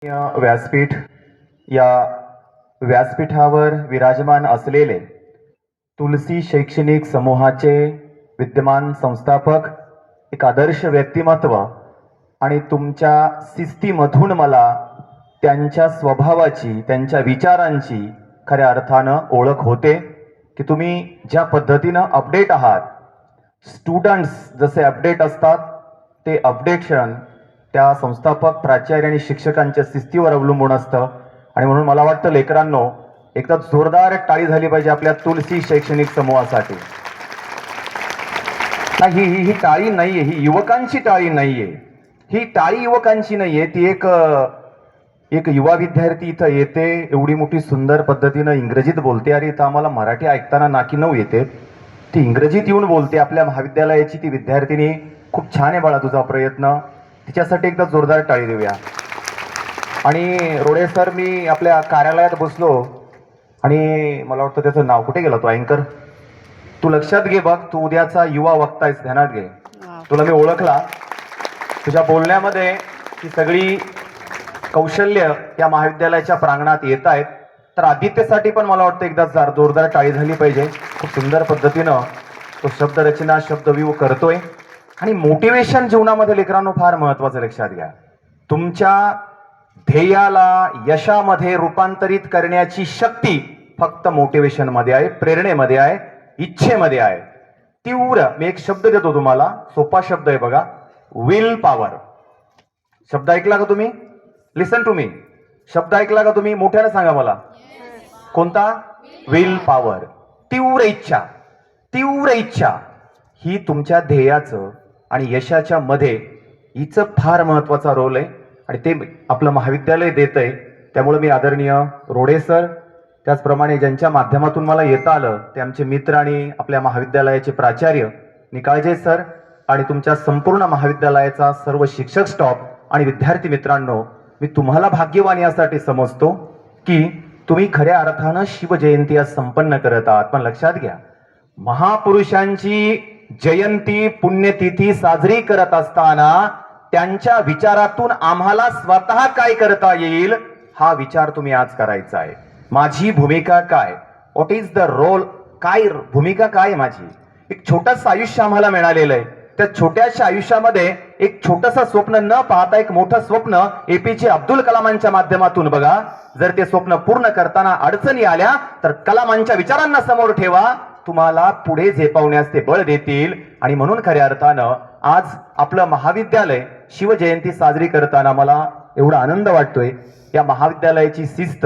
व्यासपीठ या व्यासपीठावर विराजमान असलेले तुलसी शैक्षणिक समूहाचे विद्यमान संस्थापक, एक आदर्श व्यक्तिमत्व आणि तुमच्या शिस्तीमधून मला त्यांच्या स्वभावाची, त्यांच्या विचारांची खऱ्या अर्थानं ओळख होते की तुम्ही ज्या पद्धतीनं अपडेट आहात. स्टुडंट्स जसे अपडेट असतात ते अपडेशन त्या संस्थापक, प्राचार्य आणि शिक्षकांच्या शिस्तीवर अवलंबून असतं. आणि म्हणून मला वाटतं लेकरांनो, एकदा जोरदार टाळी झाली पाहिजे आपल्या तुलसी शैक्षणिक समूहासाठी. ही ही ही टाळी नाहीये, ही युवकांची टाळी नाहीये, ही टाळी युवकांची नाहीये. ती एक युवा विद्यार्थी इथं येते, एवढी मोठी सुंदर पद्धतीनं इंग्रजीत बोलते. अरे इथं आम्हाला मराठी ऐकताना नाकी नऊ येते, ती इंग्रजीत येऊन बोलते. आपल्या महाविद्यालयाची ती विद्यार्थिनी खूप छान आहे बाळा, तुझा प्रयत्न. तिच्यासाठी एकदा जोरदार टाळी देऊया. आणि रोडे सर, मी आपल्या कार्यालयात बसलो आणि मला वाटतं त्याचं नाव कुठे गेलं, तो अँकर, तू लक्षात घे बघ, तू उद्याचा युवा वक्ता आहेस, ध्यानात घे. तुला मी ओळखला तुझ्या बोलण्यामध्ये, की सगळी कौशल्य या महाविद्यालयाच्या प्रांगणात येत आहेत. तर आदित्यसाठी पण मला वाटतं एकदा जोरदार टाळी झाली पाहिजे. खूप सुंदर पद्धतीनं तो शब्दरचना, शब्दव्यूह करतोय. आणि मोटिवेशन जीवनामध्ये लेकरांनो फार महत्वाचं, लक्षात घ्या. तुमच्या ध्येयाला यशामध्ये रूपांतरित करण्याची शक्ती फक्त मोटिवेशन मध्ये आहे, प्रेरणेमध्ये आहे, इच्छेमध्ये आहे. तीव्र, मी एक शब्द देतो तुम्हाला, सोपा शब्द आहे बघा, विल पॉवर. शब्द ऐकला का तुम्ही? लिसन टू मी. शब्द ऐकला का तुम्ही? मोठ्याने सांगा मला. कोणता? Will power. तीव्र इच्छा. तीव्र इच्छा ही तुमच्या ध्येयाचं आणि यशाच्या मध्ये हिचं फार महत्वाचा रोल आहे. आणि ते आपलं महाविद्यालय देत आहे. त्यामुळे मी आदरणीय रोडे सर, त्याचप्रमाणे ज्यांच्या माध्यमातून मला येता आलं ते आमचे मित्र आणि आपल्या महाविद्यालयाचे प्राचार्य निकाळजे सर आणि तुमच्या संपूर्ण महाविद्यालयाचा सर्व शिक्षक स्टॉफ आणि विद्यार्थी मित्रांनो, मी तुम्हाला भाग्यवान यासाठी समजतो की तुम्ही खऱ्या अर्थानं शिवजयंती आज संपन्न करत आहात. पण लक्षात घ्या, महापुरुषांची जयंती, पुण्यतिथी साजरी करत असताना त्यांच्या विचारातून आम्हाला स्वतः काय करता येईल हा विचार तुम्ही आज करायचा आहे. माझी भूमिका काय, व्हॉट इज द रोल, काय भूमिका काय माझी. एक छोटंसं आयुष्य आम्हाला मिळालेलं आहे. त्या छोट्याशा आयुष्यामध्ये एक छोटंसं स्वप्न न पाहता एक मोठं स्वप्न एपीजे अब्दुल कलामांच्या माध्यमातून बघा. जर ते स्वप्न पूर्ण करताना अडचणी आल्या तर कलामांच्या विचारांना समोर ठेवा, तुम्हाला पुढे झेपावण्यास ते बळ देतील. आणि म्हणून खऱ्या अर्थानं आज आपलं महाविद्यालय शिवजयंती साजरी करताना मला एवढा आनंद वाटतोय. या महाविद्यालयाची शिस्त,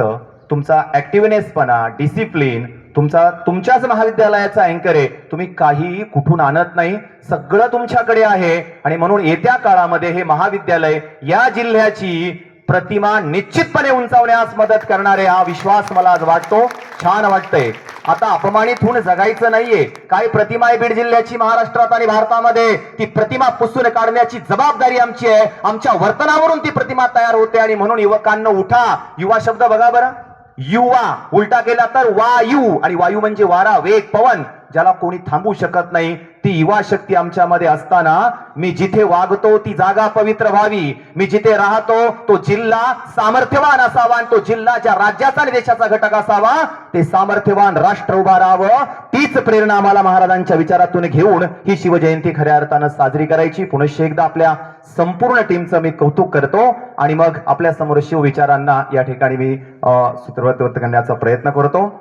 तुमचा ऍक्टिव्हनेसपणा, डिसिप्लिन तुमच्याच महाविद्यालयाचा अँकर आहे. तुम्ही काहीही कुठून आणत नाही, सगळं तुमच्याकडे आहे. आणि म्हणून येत्या काळामध्ये हे महाविद्यालय या जिल्ह्याची प्रतिमा निश्चितपणे उंचावण्यास मदत करणारे, हा विश्वास मला आज वाटतो. छान वाटतंय. आता अपमानित होऊन जगायचं नाहीये. काय प्रतिमा आहे बीड जिल्ह्याची महाराष्ट्रात आणि भारतामध्ये, ती प्रतिमा पुसून काढण्याची जबाबदारी आमची आहे. आमच्या वर्तनावरून ती प्रतिमा तयार होते. आणि म्हणून युवकांना उठा. युवा शब्द बघा बरं, युवा उलटा केला तर वायू, आणि वायू म्हणजे वारा, वेग, पवन, ज्याला कोणी थांबू शकत नाही. ती युवा शक्ती आमच्यामध्ये असताना मी जिथे वागतो ती जागा पवित्र व्हावी, मी जिथे राहतो तो जिल्हा सामर्थ्यवान असावा, आणि तो जिल्हा ज्या राज्याचा आणि देशाचा घटक असावा ते सामर्थ्यवान राष्ट्र उभा राहावं. तीच प्रेरणा आम्हाला महाराजांच्या विचारातून घेऊन ही शिवजयंती खऱ्या अर्थानं साजरी करायची. पुनश्च एकदा आपल्या संपूर्ण टीमचं मी कौतुक करतो आणि मग आपल्या समोर शिवविचारांना या ठिकाणी मी सूत्रबद्ध करण्याचा प्रयत्न करतो.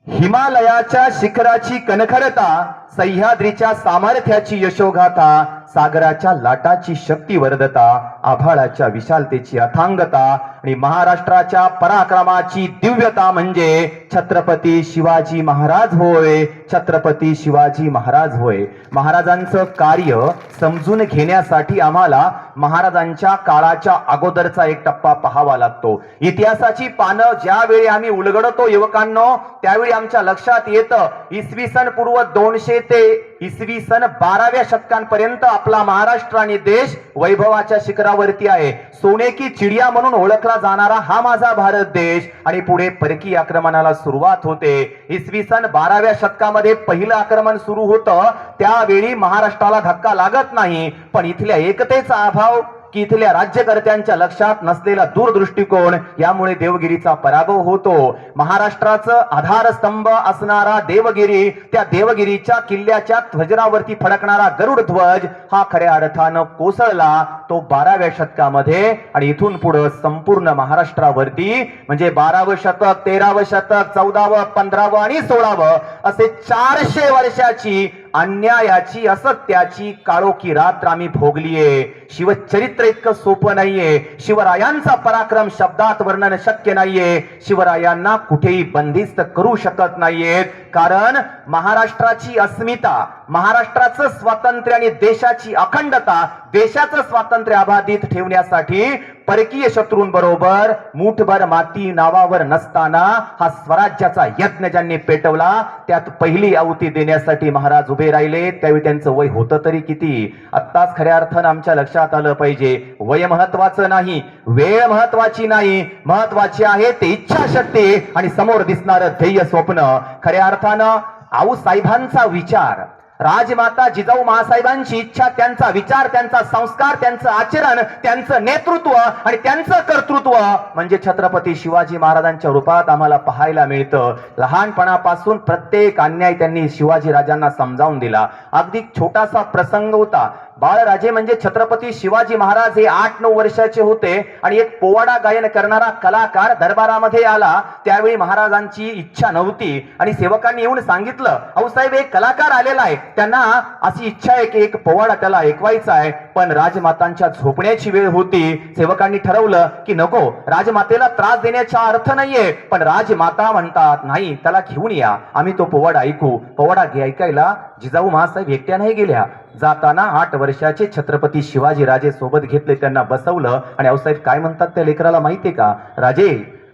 हिमालयाच्या शिखराची कणखरता, सह्याद्रीच्या सामर्थ्याची यशोगाथा, सागराच्या लाटाची शक्ती वर्धता, आभाळाच्या विशालतेची अथांगता आणि महाराष्ट्राच्या पराक्रमाची दिव्यता म्हणजे छत्रपती शिवाजी महाराज होय. छत्रपती शिवाजी महाराज होय. महाराजांचं कार्य समजून घेण्यासाठी आम्हाला महाराजांच्या काळाच्या अगोदरचा एक टप्पा पाहावा लागतो. इतिहासाची पानं ज्यावेळी आम्ही उलगडतो युवकांनो, त्यावेळी आमच्या लक्षात येतं इसवी सन पूर्व 200 ते इसवी सन 12व्या शतकांपर्यंत आपला महाराष्ट्र आणि देश वैभवाच्या शिखरावरती आहे. सोने की चिडिया म्हणून ओळखला जाणारा हा माझा भारत देश. आणि पुढे परकीय आक्रमणाला सुरुवात होते. इसवी सन 12व्या शतकामध्ये पहिलं आक्रमण सुरू होतं. त्यावेळी महाराष्ट्राला धक्का लागत नाही, पण इथल्या एकतेचा अभाव की इथल्या राज्यकर्त्यांच्या लक्षात नसलेला दूरदृष्टिकोन, यामुळे देवगिरीचा पराभव होतो. महाराष्ट्राचं आधारस्तंभ असणारा देवगिरी, त्या देवगिरीच्या किल्ल्याच्या ध्वजावरती फडकणारा गरुड ध्वज हा खऱ्या अर्थानं कोसळला तो 12व्या शतकामध्ये. आणि इथून पुढे संपूर्ण महाराष्ट्रावरती म्हणजे 12वं शतक, 13वं शतक, 14वं, 15वं आणि 16वं असे 400 वर्षाची अन्यायाची, असत्याची काळोखी रात्र आम्ही भोगलीये. शिवचरित्र इतकं सोपं नाहीये. शिवरायांचा पराक्रम शब्दात वर्णन शक्य नाहीये. शिवरायांना कुठेही बंदिस्त करू शकत नाहीयेत, कारण महाराष्ट्राची अस्मिता, महाराष्ट्राचं स्वातंत्र्य आणि देशाची अखंडता, देशाचं स्वातंत्र्य अबाधित ठेवण्यासाठी परकीय शत्रूंबरोबर मूठभर माती नावावर नसताना हा स्वराज्याचा यज्ञ ज्यांनी पेटवला, त्यात पहिली आहुती देण्यासाठी महाराज उभे राहिले. त्यावेळी त्यांचं वय होतं तरी किती? आत्ताच खऱ्या अर्थानं आमच्या लक्षात आलं पाहिजे, वय महत्वाचं नाही, वेळ महत्वाची नाही, महत्वाची आहे ते इच्छाशक्ती आणि समोर दिसणारं ध्येय स्वप्न. खऱ्या अर्थानं आऊसाहेबांचा विचार, राजमाता जिजाऊ महासाहेबांची इच्छा, त्यांचा विचार, त्यांचा संस्कार, त्यांचं आचरण, त्यांचं नेतृत्व आणि त्यांचं कर्तृत्व म्हणजे छत्रपती शिवाजी महाराजांच्या रूपात आम्हाला पाहायला मिळतं. लहानपणापासून प्रत्येक अन्याय त्यांनी शिवाजी राजांना समजावून दिला. अगदी छोटासा प्रसंग होता. बाळराजे म्हणजे छत्रपती शिवाजी महाराज हे 8-9 वर्षाचे होते आणि एक पोवाडा गायन करणारा कलाकार दरबारामध्ये आला. त्यावेळी महाराजांची इच्छा नव्हती आणि सेवकांनी येऊन सांगितलं, अहो साहेब एक कलाकार आलेला आहे, त्यांना अशी इच्छा आहे की एक पोवाडा त्याला ऐकवायचा आहे. पण राजमातांच्या झोपण्याची वेळ होती. सेवकांनी ठरवलं की नको, राजमातेला त्रास देण्याचा अर्थ नाहीये, पण राजमाता म्हणतात नाही त्याला घेऊन या, आम्ही तो पोवाडा ऐकू. पोवाडा ऐकायला जिजाऊ महासाहेब एकट्या नाही गेल्या. जाताना 8 वर्षाचे छत्रपती शिवाजी राजे सोबत घेतले, त्यांना बसवलं आणि आऊसाहेब काय म्हणतात त्या लेकराला माहितीये का? राजे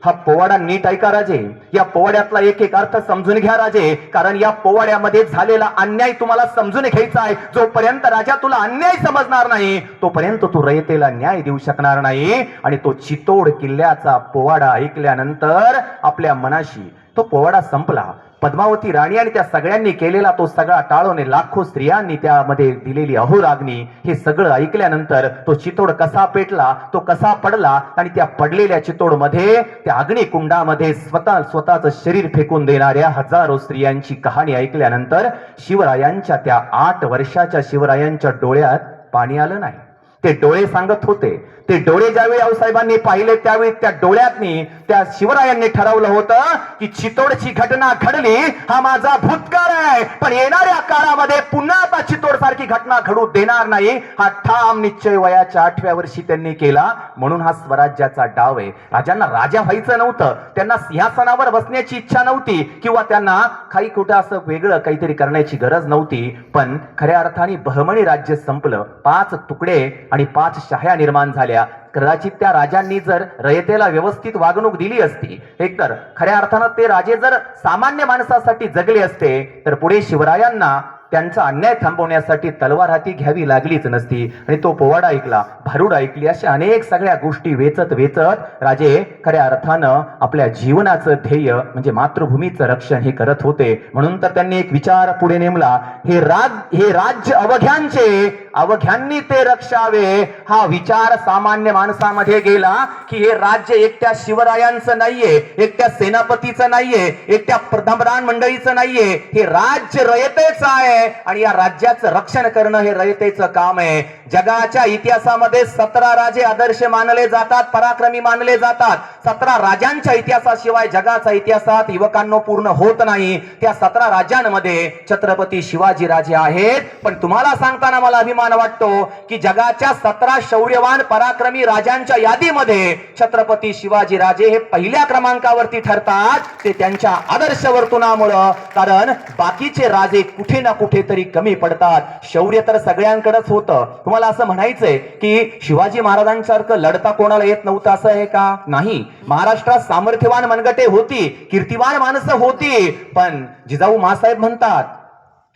हा पोवाडा नीट ऐका राजे, या पोवाड्यातला एक एक अर्थ समजून घ्या राजे, कारण या पोवाड्यामध्ये झालेला अन्याय तुम्हाला समजून घ्यायचा आहे. जोपर्यंत राजा तुला अन्याय समजणार नाही तोपर्यंत तू रयतेला न्याय देऊ शकणार नाही. आणि तो चितोड किल्ल्याचा पोवाडा ऐकल्यानंतर आपल्या मनाशी तो पोवाडा संपला. पद्मावती राणी आणि त्या सगळ्यांनी केलेला तो सगळा टाळोने, लाखो स्त्रियांनी त्यामध्ये दिलेली अहोराग्नी, हे सगळं ऐकल्यानंतर तो चितोड कसा पेटला, तो कसा पडला आणि त्या पडलेल्या चितोड मध्ये, त्या अग्निकुंडामध्ये स्वतःचं शरीर फेकून देणाऱ्या हजारो स्त्रियांची कहाणी ऐकल्यानंतर शिवरायांच्या, त्या 8 वर्षाच्या शिवरायांच्या डोळ्यात पाणी आलं नाही. ते डोळे सांगत होते. ते डोळे ज्यावेळी आऊसाहेबांनी पाहिले त्यावेळी त्या डोळ्यातनी त्या शिवरायांनी ठरवलं होतं की चितोडची घटना घडली हा माझा भूतकाळ आहे, पण येणाऱ्या काळामध्ये पुन्हा आता चितोड सारखी घटना घडू देणार नाही, हा ठाम निश्चय वयाच्या 8व्या वर्षी त्यांनी केला. म्हणून हा स्वराज्याचा डाव आहे. राजांना राजा व्हायचं नव्हतं, त्यांना सिंहासनावर बसण्याची इच्छा नव्हती किंवा त्यांना काही कुठं असं वेगळं काहीतरी करण्याची गरज नव्हती. पण खऱ्या अर्थाने बहमणी राज्य संपलं. 5 तुकडे आणि 5 शाह्या निर्माण झाल्या. कदाचित त्या राजांनी जर रयतेला व्यवस्थित वागणूक दिली असती, एकतर खऱ्या अर्थानं ते राजे जर सामान्य माणसासाठी जगले असते, तर पुढे शिवरायांना त्यांचा अन्याय थांबवण्यासाठी तलवार हाती घ्यावी लागलीच नसती. आणि तो पोवाडा ऐकला, भारुड ऐकली, अशा अनेक सगळ्या गोष्टी वेचत वेचत राजे खऱ्या अर्थानं आपल्या जीवनाचं ध्येय म्हणजे मातृभूमीचं रक्षण हे करत होते. म्हणून तर त्यांनी एक विचार पुढे नेमला, हे राज्य अवघ्यांनी ते रक्षावे. हा विचार सामान्य माणसामध्ये गेला की हे राज्य एकट्या शिवरायांचं नाहीये, एकट्या सेनापतीचं नाहीये, एकट्या प्रधान मंडळीचं नाहीये, हे राज्य रयतेचं आहे आणि या राज्याचं रक्षण करणं हे रयतेचं काम आहे. जगाच्या इतिहासामध्ये 17 राजे आदर्श मानले जातात, पराक्रमी मानले जातात. 17 राजांच्या इतिहासाशिवाय जगाचा इतिहासात युवकांनो पूर्ण होत नाही. त्या 17 राजांमध्ये छत्रपती शिवाजी राजे आहेत. पण तुम्हाला सांगताना मला अभिमान वाटतो की जगाच्या 17 शौर्यवान पराक्रमी राजांच्या यादीमध्ये छत्रपती शिवाजी राजे हे पहिल्या क्रमांकावरती ठरतात. ते त्यांच्या आदर्श वर्तुळामुळं, कारण बाकीचे राजे कुठे ना कुठेतरी कमी पडतात. शौर्य तर सगळ्यांकडेच होतं. तुम्हाला असं म्हणायचंय की शिवाजी महाराजांसारखं लढता कोणाला येत नव्हतं असं आहे का? नाही. महाराष्ट्रात सामर्थ्यवान मनगटे होती, कीर्तिवान माणसं होती. पण जिजाऊ मासाहेब म्हणतात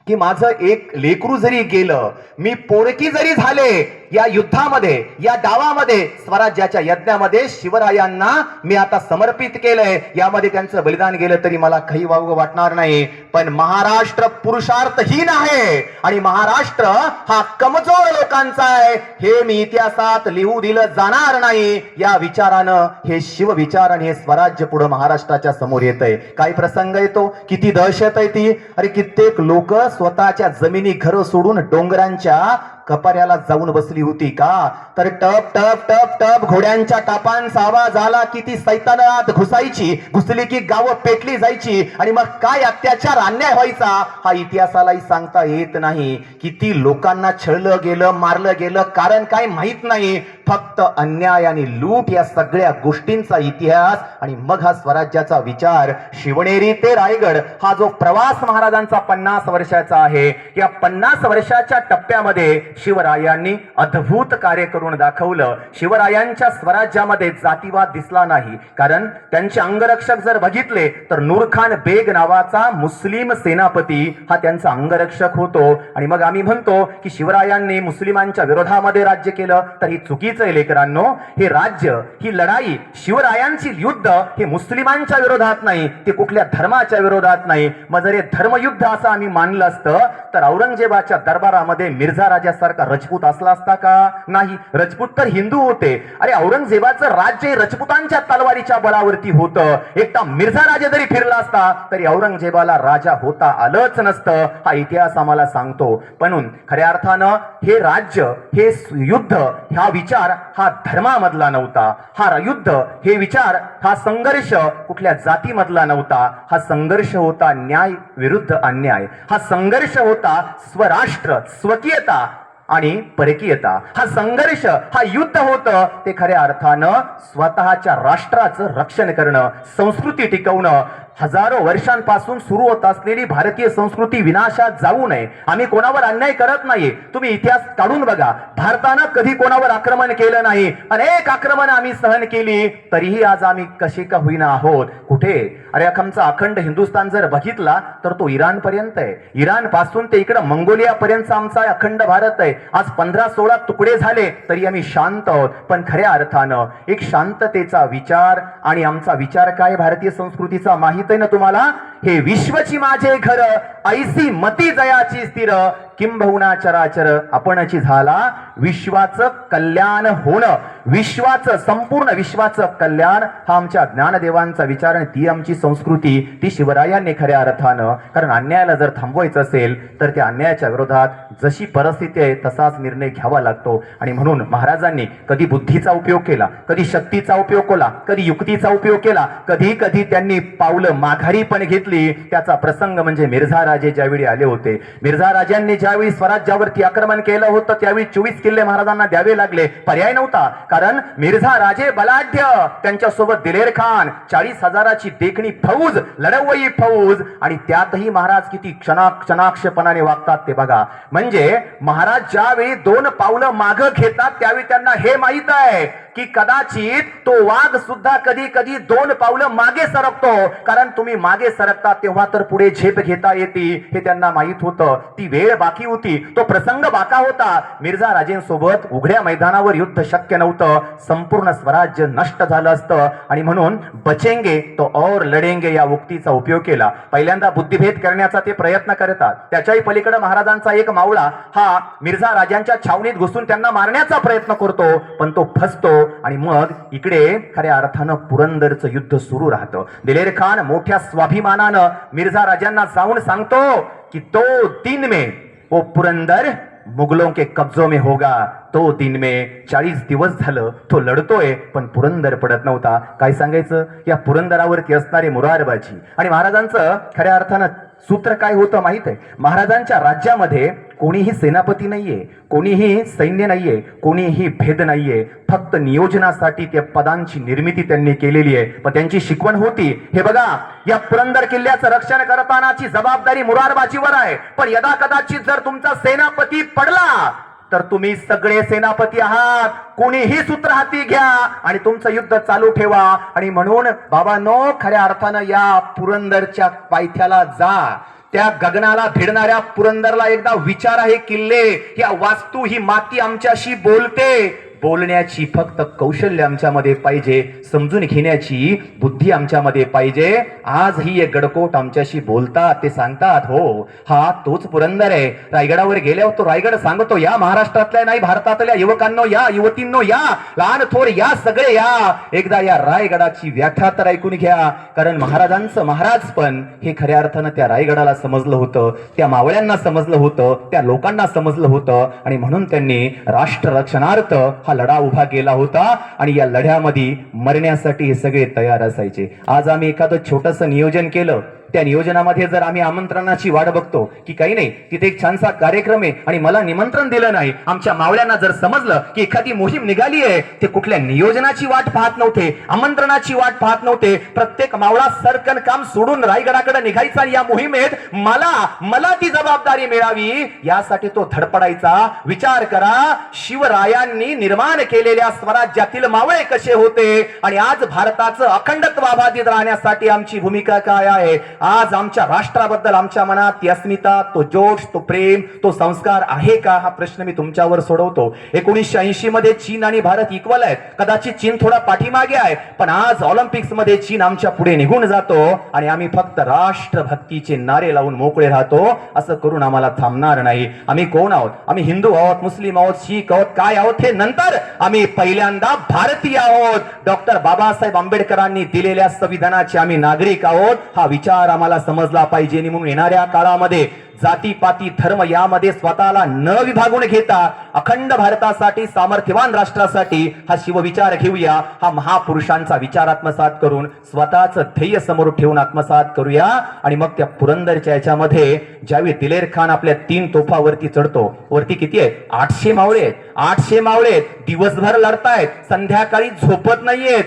की माझं एक लेकरू जरी गेलं, मी पोरकी जरी झाले, या युद्धामध्ये, या डावामध्ये, स्वराज्याच्या यज्ञामध्ये शिवरायांना मी आता समर्पित केलंय, यामध्ये त्यांचं बलिदान गेलं तरी मला काही वावगं वाटणार नाही. पण महाराष्ट्र पुरुषार्थहीन आहे आणि महाराष्ट्र हा कमजोर लोकांचा आहे, हे मी इतिहासात लिहू दिलं जाणार नाही. या विचारानं हे शिवविचार आणि हे स्वराज्य पुढे महाराष्ट्राच्या समोर येतंय. काय प्रसंग येतो, किती दहशत आहे ती. अरे कित्येक लोक स्वतःच्या जमिनी घर सोडून डोंगरांच्या कपाऱ्याला जाऊन बसली होती का, तर टप टप टप टप घोड्यांच्या टापांचा आवाज आला की ती सैतानात घुसली की गावं पेटली जायची आणि मग काय अत्याचार अन्याय व्हायचा हा इतिहासालाही सांगता येत नाही. किती लोकांना छळलं गेलं, मारलं गेलं, कारण काय माहित नाही, फक्त अन्याय आणि लूट या सगळ्या गोष्टींचा इतिहास. आणि मग हा स्वराज्याचा विचार. शिवनेरी ते रायगड हा जो प्रवास महाराजांचा 50 वर्षाचा आहे, या 50 वर्षाच्या टप्प्यामध्ये शिवरायांनी अद्भुत कार्य करून दाखवलं. शिवरायांच्या स्वराज्यामध्ये जातीवाद दिसला नाही, कारण त्यांचे अंगरक्षक जर बघितले तर नूरखान बेग नावाचा मुस्लिम सेनापती हा त्यांचा अंगरक्षक होतो. आणि मग आम्ही म्हणतो की शिवरायांनी मुस्लिमांच्या विरोधामध्ये राज्य केलं, तर ही चुकीचं आहे लेकरांनो. हे राज्य, ही लढाई, शिवरायांची युद्ध हे मुस्लिमांच्या विरोधात नाही, ते कुठल्या धर्माच्या विरोधात नाही. मग जर हे धर्मयुद्ध असं आम्ही मानलं असतं तर औरंगजेबाच्या दरबारामध्ये मिर्झा राजासारखा रजपूत असला असता का? नाही. रजपूत तर हिंदू होते. अरे औरंगजेबाचं राज्य रजपुतांच्या तलवारीच्या बळावरती होतं. एकटा मिर्झा राजा जरी फिरला असता तरी औरंगजेबाला राजा होता आलंच नसतं, हा इतिहास आम्हाला सांगतो. म्हणून खऱ्या अर्थानं हे राज्य, हे युद्ध, हा विचार हा धर्मामधला नव्हता. हा युद्ध, हे विचार, हा संघर्ष कुठल्या जातीमधला नव्हता. हा संघर्ष होता न्याय विरुद्ध अन्याय. हा संघर्ष होता स्वराष्ट्र, स्वकीयता आणि परकीयता. हा संघर्ष, हा युद्ध होतं ते खऱ्या अर्थानं स्वतःच्या राष्ट्राचं रक्षण करणं, संस्कृती टिकवणं. हजारो वर्षांपासून सुरू होत असलेली भारतीय संस्कृती विनाशात जाऊ नये. आम्ही कोणावर अन्याय करत नाही. तुम्ही इतिहास काढून बघा, भारतानं कधी कोणावर आक्रमण केलं नाही. अनेक आक्रमण आम्ही सहन केली, तरीही आज आम्ही कसे का होईना आहोत. कुठे? अरे आमचा अखंड हिंदुस्थान जर बघितला तर तो इराण पर्यंत आहे. इराण पासून ते इकडे मंगोलिया पर्यंत आमचा अखंड भारत आहे. आज 15-16 तुकडे झाले तरी आम्ही शांत आहोत. पण खऱ्या अर्थानं एक शांततेचा विचार, आणि आमचा विचार काय भारतीय संस्कृतीचा माहित आहे ना तुम्हाला? हे विश्वची माझे घर, ऐसी मती जयाची स्थिर, किंबहुना चराचर आपणची झाला विश्वाचं कल्याण होणं. विश्वाचं, संपूर्ण विश्वाचं कल्याण हा आमच्या ज्ञानदेवांचा विचार आणि ती आमची संस्कृती, ती शिवरायांनी खऱ्या अर्थानं. कारण अन्यायाला जर थांबवायचं असेल तर त्या अन्यायाच्या विरोधात जशी परिस्थिती आहे तसाच निर्णय घ्यावा लागतो. आणि म्हणून महाराजांनी कधी बुद्धीचा उपयोग केला, कधी शक्तीचा उपयोग केला, कधी युक्तीचा उपयोग केला, कधी कधी त्यांनी पावलं माघारी पण घेतली. त्याचा प्रसंग म्हणजे मिर्झा राजे ज्यावेळी आले होते. मिर्झा राजांनी ज्यावेळी स्वराज्यावरती आक्रमण केलं होतं त्यावेळी 24 किल्ले महाराजांना द्यावे लागले. पर्याय नव्हता, कारण मिर्झा राजे बलाढ्य, त्यांच्यासोबत दिलेर खान, 40,000ची देखणी फौज, लढवई फौज, आणि त्यातही महाराज किती क्षणाक्षपणाने वागतात ते बघा. म्हणजे महाराज ज्यावेळी 2 पावलं मागं घेतात त्यावेळी त्यांना हे माहित आहे की कदाचित तो वाघ सुद्धा कधी कधी 2 पावलं मागे सरकतो, कारण तुम्ही मागे सरकता तेव्हा तर पुढे झेप घेता येते, हे त्यांना माहित होतं. ती वेळ बाकी होती, तो प्रसंग बाका होता. मिर्झा राजेंसोबत उघड्या मैदानावर युद्ध शक्य नव्हतं, संपूर्ण स्वराज्य नष्ट झालं असतं. आणि म्हणून बचेंगे तो और लढेंगे या उक्तीचा उपयोग केला. पहिल्यांदा बुद्धिभेद करण्याचा ते प्रयत्न करतात. त्याच्याही पलीकडे महाराजांचा एक मावळा हा मिर्झा राजांच्या छावणीत घुसून त्यांना मारण्याचा प्रयत्न करतो, पण तो फसतो. आणि मग इकडे खऱ्या अर्थानं पुरंदरचं युद्ध सुरू राहतं. दिलेर खान मोठ्या स्वाभिमानानं मिर्झा राजांना जाऊन सांगतो की 2 दिन में वो पुरंदर मुगलों के कब्जों में होगा. 2 दिन में 40 दिवस झालं तो लढतोय पण पुरंदर पडत नव्हता. काय सांगायचं? या पुरंदरावरती असणारे मुरारबाजी. आणि महाराजांचं खऱ्या अर्थानं सूत्र काय होतं माहित आहे? महाराजांच्या राज्यामध्ये कोणीही सेनापती नाहीये, कोणीही सैन्य नाहीये, कोणीही भेद नाहीये. फक्त नियोजनासाठी त्या पदांची निर्मिती त्यांनी केलेली आहे. पण त्यांची शिकवण होती, हे बघा, या पुरंदर किल्ल्याचं रक्षण करतानाची जबाबदारी मुरारबाजीवर आहे. पण यदा कदाचित जर तुमचा सेनापती पडला तर तुम्ही सगळे सेनापती आहात, कोणीही सूत्र हाती घ्या आणि तुमचं युद्ध चालू ठेवा. आणि म्हणून बाबांनो, खऱ्या अर्थानं या पुरंदरच्या पायथ्याला जा, त्या गगनाला भिडणाऱ्या पुरंदरला एकदा विचार आहे किल्ले, या वास्तू ही माती आमच्याशी बोलते. बोलण्याची फक्त कौशल्य आमच्यामध्ये पाहिजे, समजून घेण्याची बुद्धी आमच्यामध्ये पाहिजे. आज ही एक गडकोट आमच्याशी बोलतात, ते सांगतात हो हा तोच पुरंदर आहे. रायगडावर गेल्यावर तो रायगड सांगतो, या महाराष्ट्रातल्या नाही भारतातल्या युवकांनो, या युवतींनो, या लहान थोर, या सगळे या, एकदा या रायगडाची व्याख्या तर ऐकून घ्या. कारण महाराजांचं महाराज पण हे खऱ्या अर्थानं त्या रायगडाला समजलं होतं, त्या मावळ्यांना समजलं होतं, त्या लोकांना समजलं होतं. आणि म्हणून त्यांनी राष्ट्र रक्षणार्थ हा लढा उभा केला होता. आणि या लढ्यामध्ये मरण्यासाठी हे सगळे तयार असायचे. आज आम्ही एखादं छोटंसं नियोजन केलं, त्या नियोजनामध्ये जर आम्ही आमंत्रणाची वाट बघतो की काही नाही तिथे एक छानसा कार्यक्रम आहे आणि मला निमंत्रण दिलं नाही, आमच्या मावळ्यांना जर समजलं की एखादी मोहीम निघाली आहे, ते कुठल्या नियोजनाची वाट पाहत नव्हते, आमंत्रणाची वाट पाहत नव्हते. प्रत्येक मावळा सरकन काम सोडून रायगडाकडे निघायचा आणि या मोहिमेत मला ती जबाबदारी मिळावी यासाठी तो धडपडायचा. विचार करा, शिवरायांनी निर्माण केलेल्या स्वराज्यातील मावळे कसे होते आणि आज भारताचं अखंडत्व अबाधित राहण्यासाठी आमची भूमिका काय आहे. आज आमच्या राष्ट्राबद्दल आमच्या मनात ती अस्मिता, तो जोश, तो प्रेम, तो संस्कार आहे का, हा प्रश्न मी तुमच्यावर सोडवतो. 1980 मध्ये चीन आणि भारत इक्वल आहेत. कदाचित चीन थोडा पाठीमागे आहे, पण आज ऑलिम्पिक्स मध्ये चीन आमच्या पुढे निघून जातो आणि आम्ही फक्त राष्ट्रभक्तीचे नारे लावून मोकळे राहतो. असं करून आम्हाला थांबणार नाही. आम्ही कोण आहोत? आम्ही हिंदू आहोत, मुस्लिम आहोत, शीख आहोत, काय आहोत हे नंतर. आम्ही पहिल्यांदा भारतीय आहोत. डॉक्टर बाबासाहेब आंबेडकरांनी दिलेल्या संविधानाचे आम्ही नागरिक आहोत. हा विचार आम्हाला समजला पाहिजे. म्हणून येणाऱ्या काळामध्ये जातीपाती धर्म यामध्ये स्वतःला न विभागून घेता अखंड भारतासाठी, सामर्थ्यवान राष्ट्रासाठी हा शिवविचार घेऊया. हा महापुरुषांचा विचार आत्मसात करून स्वतःच ध्येय समोर ठेवून आत्मसात करूया. आणि मग त्या पुरंदरच्या याच्यामध्ये ज्यावेळी दिलेर खान आपल्या 3 तोफावरती चढतो, वरती किती आहे? 800 मावळे आहेत. 800 मावळे आहेत, दिवसभर लढतायत, संध्याकाळी झोपत नाहीयेत,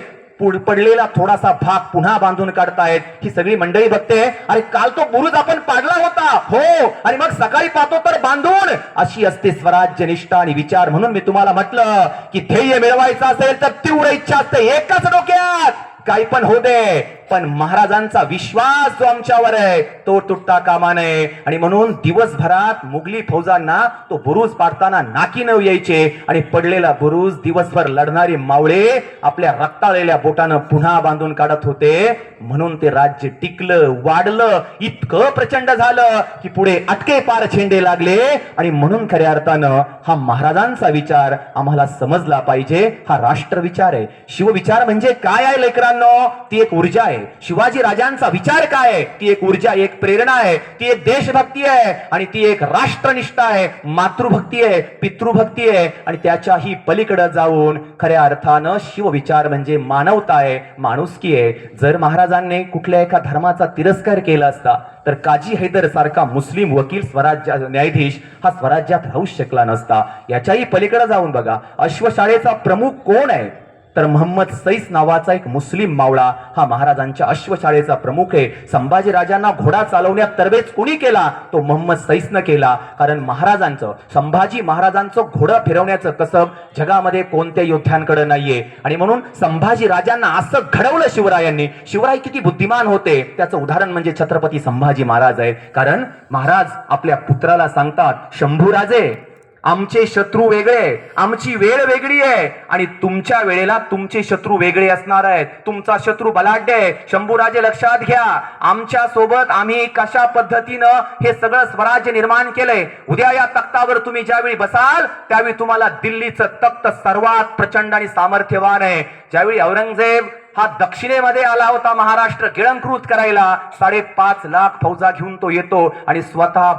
पडलेला थोडासा भाग पुन्हा बांधून काढतायत. ही सगळी मंडळी बघते, अरे काल तो बुरुज आपण पाडला होता, हो, आणि मग सकाळी पाहतो तर बांधून. अशी असते स्वराज्य निष्ठा आणि विचार. म्हणून मी तुम्हाला म्हटलं की ध्येय मिळवायचं असेल तर तीव्र इच्छा असते एकाच डोक्यात, काही पण हो दे, पण महाराजांचा विश्वास जो आमच्यावर आहे तो तुटता कामा नये. आणि म्हणून दिवसभरात मुघली फौजांना तो बुरुज पाडताना नाकी न यायचे आणि पडलेला बुरुज दिवसभर लढणारे मावळे आपल्या रक्ताळलेल्या बोटानं पुन्हा बांधून काढत होते. म्हणून ते राज्य टिकलं, वाढलं, इतकं प्रचंड झालं की पुढे अटके पार झेंडे लागले. आणि म्हणून खऱ्या अर्थानं हा महाराजांचा विचार आम्हाला समजला पाहिजे. हा राष्ट्र विचार आहे. शिवविचार म्हणजे काय आहे लेकरांनो? ती एक ऊर्जा आहे. शिवाजी राजांचा विचार काय आहे? ती एक ऊर्जा, एक प्रेरणा आहे, ती एक देशभक्ती आहे आणि ती एक राष्ट्रनिष्ठा आहे, मातृभक्ती आहे, पितृभक्ती आहे. आणि त्याच्याही पलीकडे जाऊन खऱ्या अर्थानं शिवविचार म्हणजे मानवता आहे, माणुसकी आहे. जर महाराजांनी कुठल्या एका धर्माचा तिरस्कार केला असता तर काजी हैदर सारखा मुस्लिम वकील स्वराज्य न्यायाधीश हा स्वराज्यात राहू शकला नसता. याच्याही पलीकडे जाऊन बघा, अश्वशाळेचा प्रमुख कोण आहे? तर मोहम्मद सैस नावाचा एक मुस्लिम मावळा हा महाराजांच्या अश्वशाळेचा प्रमुख आहे. संभाजी राजांना घोडा चालवण्यात तरबेज कोणी केला? तो मोहम्मद सैसनं केला. कारण महाराजांचं, संभाजी महाराजांचं घोडं फिरवण्याचं कसब जगामध्ये कोणत्या योद्ध्यांकडे नाहीये. आणि म्हणून संभाजी राजांना असं घडवलं शिवरायांनी. शिवराय किती बुद्धिमान होते त्याचं उदाहरण म्हणजे छत्रपती संभाजी महाराज आहे. कारण महाराज आपल्या पुत्राला सांगतात, शंभूराजे आमचे शत्रू वेगळे, आमची वेळ वेगळी आहे आणि तुमच्या वेळेला तुमचे शत्रू वेगळे असणार आहेत. तुमचा शत्रू बलाढ्य आहे. शंभूराजे लक्षात घ्या, आमच्या सोबत आम्ही कशा पद्धतीनं हे सगळं स्वराज्य निर्माण केलंय. उद्या या तख्तावर तुम्ही ज्यावेळी बसाल त्यावेळी तुम्हाला दिल्लीचं तख्त सर्वात प्रचंड आणि सामर्थ्यवान आहे. ज्यावेळी औरंगजेब हा दक्षिणेमध्ये आला होता महाराष्ट्र गिळंकृत करायला, 5.5 लाख फौजा घेऊन तो येतो आणि स्वतः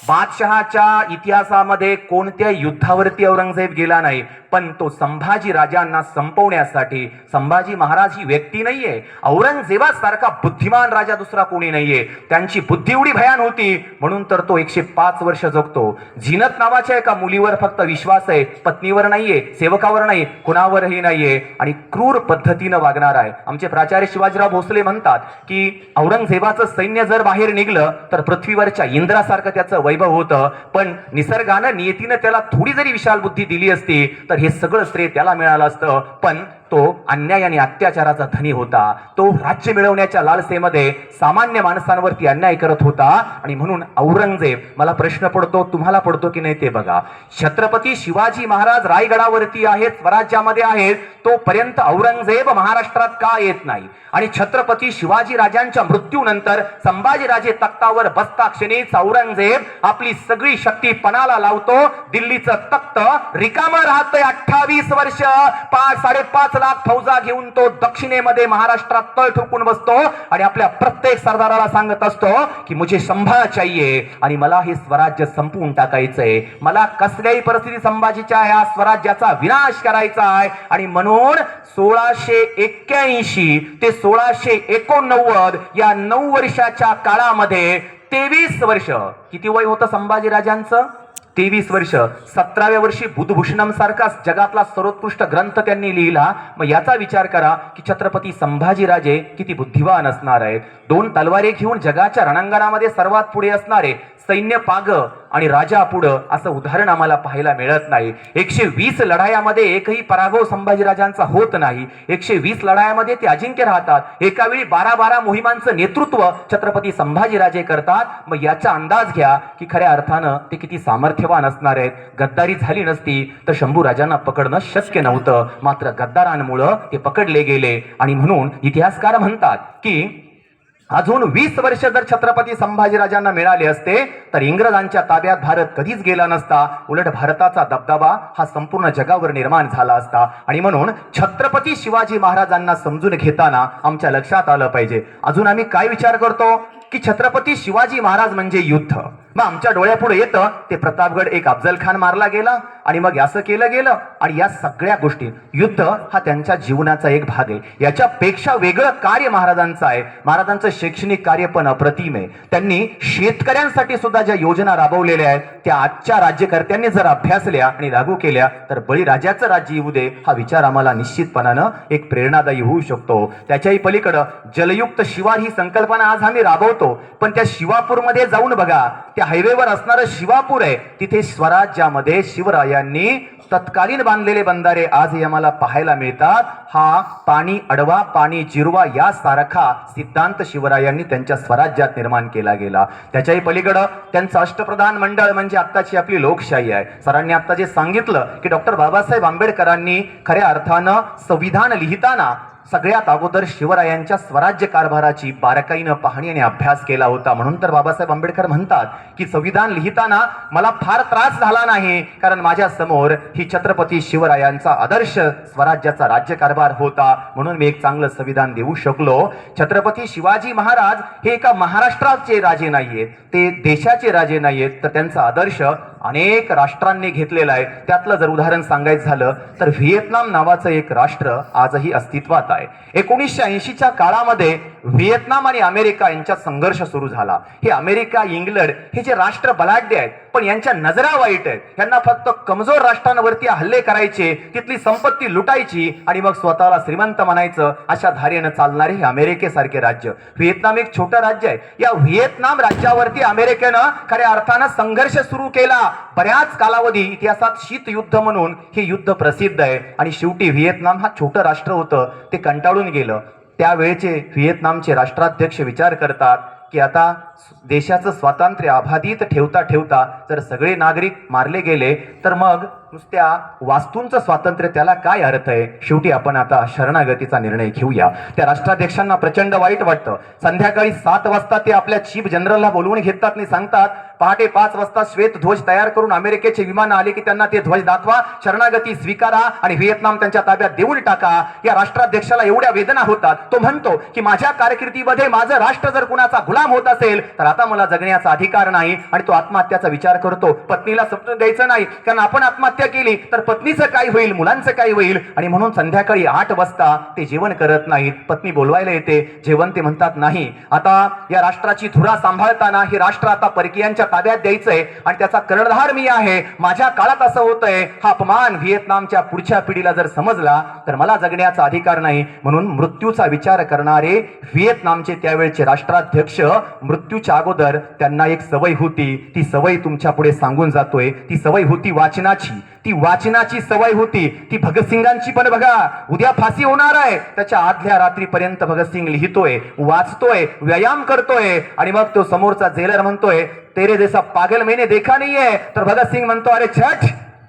बादशहाच्या इतिहासामध्ये कोणत्या युद्धावरती औरंगजेब गेला नाही, पण तो संभाजी राजांना संपवण्यासाठी. संभाजी महाराज ही व्यक्ती नाहीये, औरंगजेबासारखा बुद्धिमान राजा दुसरा कोणी नाहीये. त्यांची बुद्धी एवढी भयान होती म्हणून तर तो 105 वर्ष जगतो. झीनत नावाच्या एका मुलीवर फक्त विश्वास आहे, पत्नीवर नाहीये, सेवकावर नाही, कुणावरही नाहीये आणि क्रूर पद्धतीनं वागणार आहे. आमचे प्राचार्य शिवाजीराव भोसले म्हणतात की औरंगजेबाचं सैन्य जर बाहेर निघलं तर पृथ्वीवरच्या इंद्रासारखं त्याचं वैभव होतं, पण निसर्गानं, नियतीनं त्याला थोडी जरी विशाल बुद्धी दिली असती तर हे सगळं श्रेय त्याला मिळालं असतं. पण तो अन्याय आणि अत्याचाराचा धनी होता. तो राज्य मिळवण्याच्या लालसेमध्ये सामान्य माणसांवरती अन्याय करत होता. आणि म्हणून औरंगजेब, मला प्रश्न पडतो, तुम्हाला पडतो की नाही ते बघा, छत्रपती शिवाजी महाराज रायगडावरती आहेत, स्वराज्यामध्ये आहेत, तोपर्यंत औरंगजेब महाराष्ट्रात का येत नाही? आणि छत्रपती शिवाजी राजांच्या मृत्यूनंतर संभाजीराजे तख्तावर बसता क्षणीच औरंगजेब आपली सगळी शक्ती पणाला लावतो. दिल्लीचं तख्त रिकामं राहतंय 28 वर्ष. 5.5 लाख फौजा घेऊन तो दक्षिणेमध्ये महाराष्ट्रात तळ ठोकून बसतो आणि आपल्या प्रत्येक सरदाराला सांगत असतो की मुझे संभाळ चाहिए आणि मला हे स्वराज्य संपवून टाकायचंय. मला कसल्याही परिस्थिती संभाजीच्या या स्वराज्याचा विनाश करायचा आहे. आणि म्हणून 1681 ते 1689 या 9 वर्षाच्या काळामध्ये 23 वर्ष, किती वय होतं संभाजीराजांचं? 23 वर्ष. 17व्या वर्षी बुधभूषणम सारखा जगातला सर्वोत्कृष्ट ग्रंथ त्यांनी लिहिला. मग याचा विचार करा की छत्रपती संभाजीराजे किती बुद्धिवान असणार आहेत. 2 तलवारी घेऊन जगाच्या रणांगणामध्ये सर्वात पुढे असणारे, सैन्य पाग आणि राजा पुढं, असं उदाहरण आम्हाला पाहायला मिळत नाही. 120 लढायामध्ये एकही पराभव संभाजीराजांचा होत नाही. 120 लढायामध्ये ते अजिंक्य राहतात. एका वेळी 12 मोहिमांचं नेतृत्व छत्रपती संभाजीराजे करतात. मग याचा अंदाज घ्या की खऱ्या अर्थानं ते किती सामर्थ्यवान असणार आहेत. गद्दारी झाली नसती तर शंभूराजांना पकडणं शक्य नव्हतं. मात्र गद्दारांमुळं ते पकडले गेले. आणि म्हणून इतिहासकार म्हणतात की अजून 20 वर्ष जर छत्रपती संभाजीराजांना मिळाले असते तर इंग्रजांच्या ताब्यात भारत कधीच गेला नसता. उलट भारताचा दबदबा हा संपूर्ण जगावर निर्माण झाला असता. आणि म्हणून छत्रपती शिवाजी महाराजांना समजून घेताना आमच्या लक्षात आलं पाहिजे, अजून आम्ही काय विचार करतो की छत्रपती शिवाजी महाराज म्हणजे युद्ध. मग आमच्या डोळ्यापुढे येतं ते प्रतापगड एक अफजल खान मारला गेला आणि मग असं केलं गेलं. आणि या सगळ्या गोष्टी, युद्ध हा त्यांच्या जीवनाचा एक भाग आहे. याच्यापेक्षा वेगळं कार्य महाराजांचं आहे. महाराजांचं शैक्षणिक कार्य पण अप्रतिम आहे. त्यांनी शेतकऱ्यांसाठी सुद्धा ज्या योजना राबवलेल्या आहेत त्या आजच्या राज्यकर्त्यांनी जर अभ्यासल्या आणि लागू केल्या तर बळीराजाचं राज्य येऊ दे हा विचार आम्हाला निश्चितपणानं एक प्रेरणादायी होऊ शकतो. त्याच्याही पलीकडं जलयुक्त शिवार ही संकल्पना आज आम्ही राबवतो. पण त्या शिवापूरमध्ये जाऊन बघा, त्या हायवेवर असणारं शिवापूर आहे, तिथे स्वराज्यामध्ये शिवरायांनी तत्कालीन बांधलेले बंधारे आजही आम्हाला पाहायला मिळतात. हा पाणी अडवा पाणी जिरवा यासारखा सिद्धांत शिवरायांनी त्यांच्या स्वराज्यात निर्माण केला गेला. त्याच्याही पलीकडं त्यांचं अष्टप्रधान मंडळ म्हणजे आत्ताची आपली लोकशाही आहे. सरांनी आता जे सांगितलं की डॉक्टर बाबासाहेब आंबेडकरांनी खऱ्या अर्थानं संविधान लिहिताना सगळ्यात अगोदर शिवरायांच्या स्वराज्य कारभाराची बारकाईनं पाहणी आणि अभ्यास केला होता. म्हणून तर बाबासाहेब आंबेडकर म्हणतात की संविधान लिहिताना मला फार त्रास झाला नाही, कारण माझ्या समोर ही छत्रपती शिवरायांचा आदर्श स्वराज्याचा राज्यकारभार होता. म्हणून मी एक चांगलं संविधान देऊ शकलो. छत्रपती शिवाजी महाराज हे एका महाराष्ट्राचे राजे नाहीयेत, ते देशाचे राजे नाहीयेत, तर त्यांचा आदर्श अनेक राष्ट्रांनी घेतलेला आहे. त्यातलं जर उदाहरण सांगायचं झालं तर व्हिएतनाम नावाचं एक राष्ट्र आजही अस्तित्वात आहे. 1980च्या काळामध्ये व्हिएतनाम आणि अमेरिका यांच्यात संघर्ष सुरू झाला. हे अमेरिका इंग्लंड हे जे राष्ट्र बलाढ्य आहेत पण यांच्या नजरा वाईट आहेत. यांना फक्त कमजोर राष्ट्रांवरती हल्ले करायचे, तिथली संपत्ती लुटायची आणि मग स्वतःला श्रीमंत म्हणायचं, अशा धारेनं चालणारे हे अमेरिकेसारखे राज्य. व्हिएतनाम एक छोटं राज्य आहे. या व्हिएतनाम राज्यावरती अमेरिकेनं खऱ्या अर्थानं संघर्ष सुरू केला. बऱ्याच कालावधी इतिहासात शीत युद्ध म्हणून हे युद्ध प्रसिद्ध आहे. आणि शेवटी व्हिएतनाम हा छोटं राष्ट्र होतं, ते कंटाळून गेलं. त्यावेळेचे व्हिएतनामचे राष्ट्राध्यक्ष विचार करतात की आता देशाचं स्वातंत्र्य अबाधित ठेवता ठेवता जर सगळे नागरिक मारले गेले तर मग नुसत्या वास्तूंचं स्वातंत्र्य त्याला काय अर्थ आहे. शेवटी आपण आता शरणागतीचा निर्णय घेऊया. त्या राष्ट्राध्यक्षांना प्रचंड वाईट वाटतं. संध्याकाळी 7 वाजता ते आपल्या चीफ जनरलला बोलवून घेतात आणि सांगतात पहाटे 5 वाजता श्वेत ध्वज तयार करून अमेरिकेचे विमान आले की त्यांना ते ध्वज दाखवा, शरणागती स्वीकारा आणि व्हिएतनाम त्यांच्या ताब्यात देऊन टाका. या राष्ट्राध्यक्षाला एवढ्या वेदना होतात. तो म्हणतो की माझ्या कारकिर्दीमध्ये माझं राष्ट्र जर कुणाचा गुलाम होत असेल तर आता मला जगण्याचा अधिकार नाही. आणि तो आत्महत्याचा विचार करतो. पत्नीला समजून द्यायचं नाही, कारण आपण आत्महत्या केली तर पत्नीचं काय होईल, मुलांचं काय होईल. आणि म्हणून संध्याकाळी 8 वाजता ते जेवण करत नाहीत. पत्नी बोलवायला येते, जेवण ते म्हणतात नाही. आता या राष्ट्राची धुरा सांभाळताना हे राष्ट्र आता परकीयांच्या ताब्यात द्यायचंय आणि त्याचा कर्णधार मी आहे. माझ्या काळात असं होतंय. हा अपमान व्हिएतनामच्या पुढच्या पिढीला जर समजला तर मला जगण्याचा अधिकार नाही. म्हणून मृत्यूचा विचार करणारे व्हिएतनामचे त्यावेळचे राष्ट्राध्यक्ष मृत्यूच्या अगोदर त्यांना एक सवय होती. ती सवय तुमच्या पुढे सांगून जातोय. ती सवय होती वाचनाची. ती वाचनाची सवय होती, ती भगतसिंगांची पण बघा. उद्या फाशी होणार आहे, त्याच्या आदल्या रात्रीपर्यंत भगतसिंग लिहितोय, वाचतोय, व्यायाम करतोय, आणि मग तो समोरचा जेलर म्हणतोय तेरे जैसा पागल मैंने देखा नहीं है, तर भगतसिंग म्हणतो अरे छट,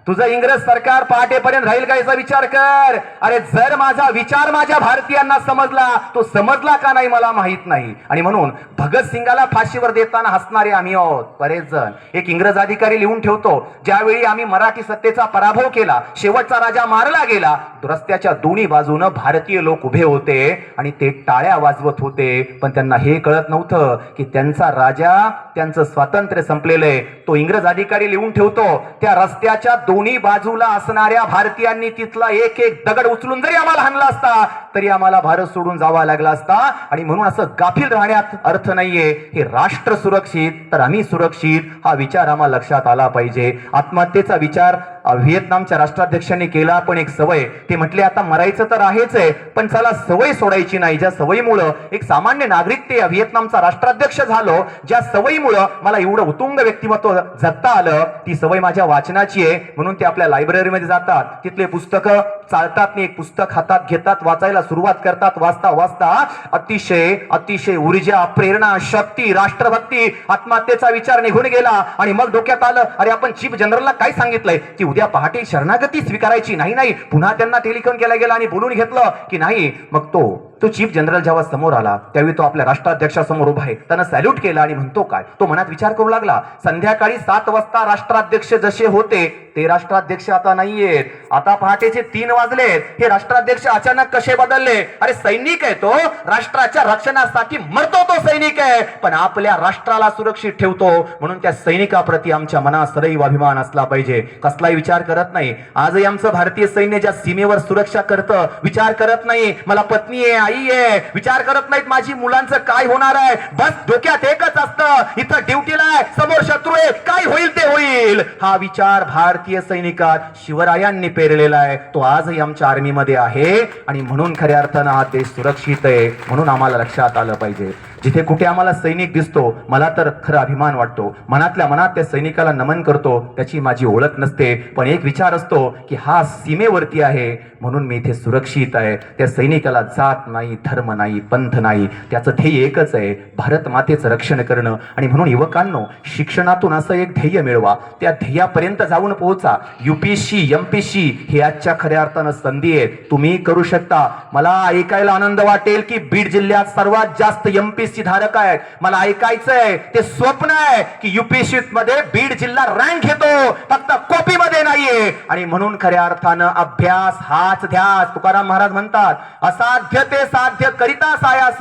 तुझं इंग्रज सरकार पहाटेपर्यंत राहील का याचा विचार कर. अरे जर माझा विचार माझ्या भारतीयांना समजला, तो समजला का नाही मला माहित नाही. आणि म्हणून भगतसिंगाला फाशीवर देताना हसणारे आम्ही आहोत बरेच जण. एक इंग्रज अधिकारी लिहून ठेवतो, ज्यावेळी आम्ही मराठी सत्तेचा पराभव केला, शेवटचा राजा मारला गेला, रस्त्याच्या दोन्ही बाजूनं भारतीय लोक उभे होते आणि ते टाळ्या वाजवत होते, पण त्यांना हे कळत नव्हतं की त्यांचा राजा, त्यांचं स्वातंत्र्य संपलेलं आहे. तो इंग्रज अधिकारी लिहून ठेवतो, त्या रस्त्याच्या दोन्ही बाजूला असणाऱ्या भारतीयांनी तिथला एक एक दगड उचलून जरी आम्हाला हाणला असता तरी आम्हाला भारत सोडून जावा लागला असता. आणि म्हणून असं गाफील राहण्यात अर्थ नाहीये. हे राष्ट्र सुरक्षित तर आम्ही सुरक्षित, हा विचार आम्हाला लक्षात आला पाहिजे. आत्महत्येचा विचार व्हिएतनामच्या राष्ट्राध्यक्षांनी केला, पण एक सवय, ते म्हटले आता मरायचं तर आहेच आहे, पण चला सवय सोडायची नाही. ज्या सवयीमुळं एक सामान्य नागरिक ते व्हिएतनामचा राष्ट्राध्यक्ष झालो, ज्या सवयीमुळं मला एवढं उत्तुंग व्यक्तिमत्व जगता आलं, ती सवय माझ्या वाचनाची आहे. म्हणून ते आपल्या लायब्ररीमध्ये जातात, तिथले पुस्तकं चालतात, एक पुस्तक हातात घेतात, वाचायला सुरुवात करतात. वाचता वाचता अतिशय अतिशय ऊर्जा, प्रेरणा, शक्ती, राष्ट्रभक्ती, आत्महत्येचा विचार निघून गेला. आणि मग डोक्यात आलं, अरे आपण चीफ जनरलला काय सांगितलंय की उद्या पहाटे शरणागती स्वीकारायची नाही. पुन्हा त्यांना टेलिफोन केला गेला आणि बोलून घेतलं की नाही. मग तो चीफ जनरल जेव्हा समोर आला त्यावेळी तो आपल्या राष्ट्राध्यक्षासमोर उभा आहे, त्यानं सॅल्यूट केला आणि म्हणतो काय, तो मनात विचार करू लागला, संध्याकाळी 7 वाजता राष्ट्राध्यक्ष जसे होते ते राष्ट्राध्यक्ष आता नाहीयेत, आता पहाटेचे 3 वाजलेत, हे राष्ट्राध्यक्ष अचानक कसे बदलले. अरे सैनिक आहे तो, राष्ट्राच्या रक्षणासाठी मरतो तो सैनिक आहे, पण आपल्या राष्ट्राला सुरक्षित ठेवतो, म्हणून त्या सैनिकाप्रती आमच्या मनात सदैव अभिमान असला पाहिजे. कसलाही विचार करत नाही. आजही आमचं भारतीय सैन्य ज्या सीमेवर सुरक्षा करतं, विचार करत नाही मला पत्नी आहे, आई आहे, विचार करत नाहीत माझी मुलांचं काय होणार आहे. बस डोक्यात एकच असतं, इथं ड्युटीला आहे, समोर शत्रू आहे, काय होईल ते होईल. हा विचार भारतीय सैनिकात शिवरायांनी पेरलेला आहे, तो आजही आमच्या आर्मीमध्ये आहे. आणि म्हणून खऱ्या अर्थानं हा देश सुरक्षित आहे. म्हणून आम्हाला लक्षात आलं पाहिजे, जिथे कुठे आम्हाला सैनिक दिसतो, मला तर खरा अभिमान वाटतो, मनातल्या मनात त्या सैनिकाला नमन करतो. त्याची माझी ओळख नसते, पण एक विचार असतो की हा सीमेवरती आहे म्हणून मी इथे सुरक्षित आहे. त्या सैनिकाला जात नाही, धर्म नाही, पंथ नाही, त्याचं ध्येय एकच आहे, भारत मातेचं रक्षण करणं. आणि म्हणून युवकांनो, शिक्षणातून असं एक ध्येय मिळवा, त्या ध्येयापर्यंत जाऊन पोहोचा. UPSC MPSC हे आजच्या खऱ्या अर्थानं संधी आहे, तुम्ही करू शकता. मला ऐकायला आनंद वाटेल की बीड जिल्ह्यात सर्वात जास्त MPSC धारक आहेत. मला ऐकायचंय, ते स्वप्न आहे की UPSC मध्ये बीड जिल्हा रँक घेतो, फक्त कॉपी मध्ये नाहीये. आणि म्हणून खऱ्या अर्थानं अभ्यास हाच ध्यास. तुकाराम महाराज म्हणतात, असाध्य ते साध्य करिता सायास,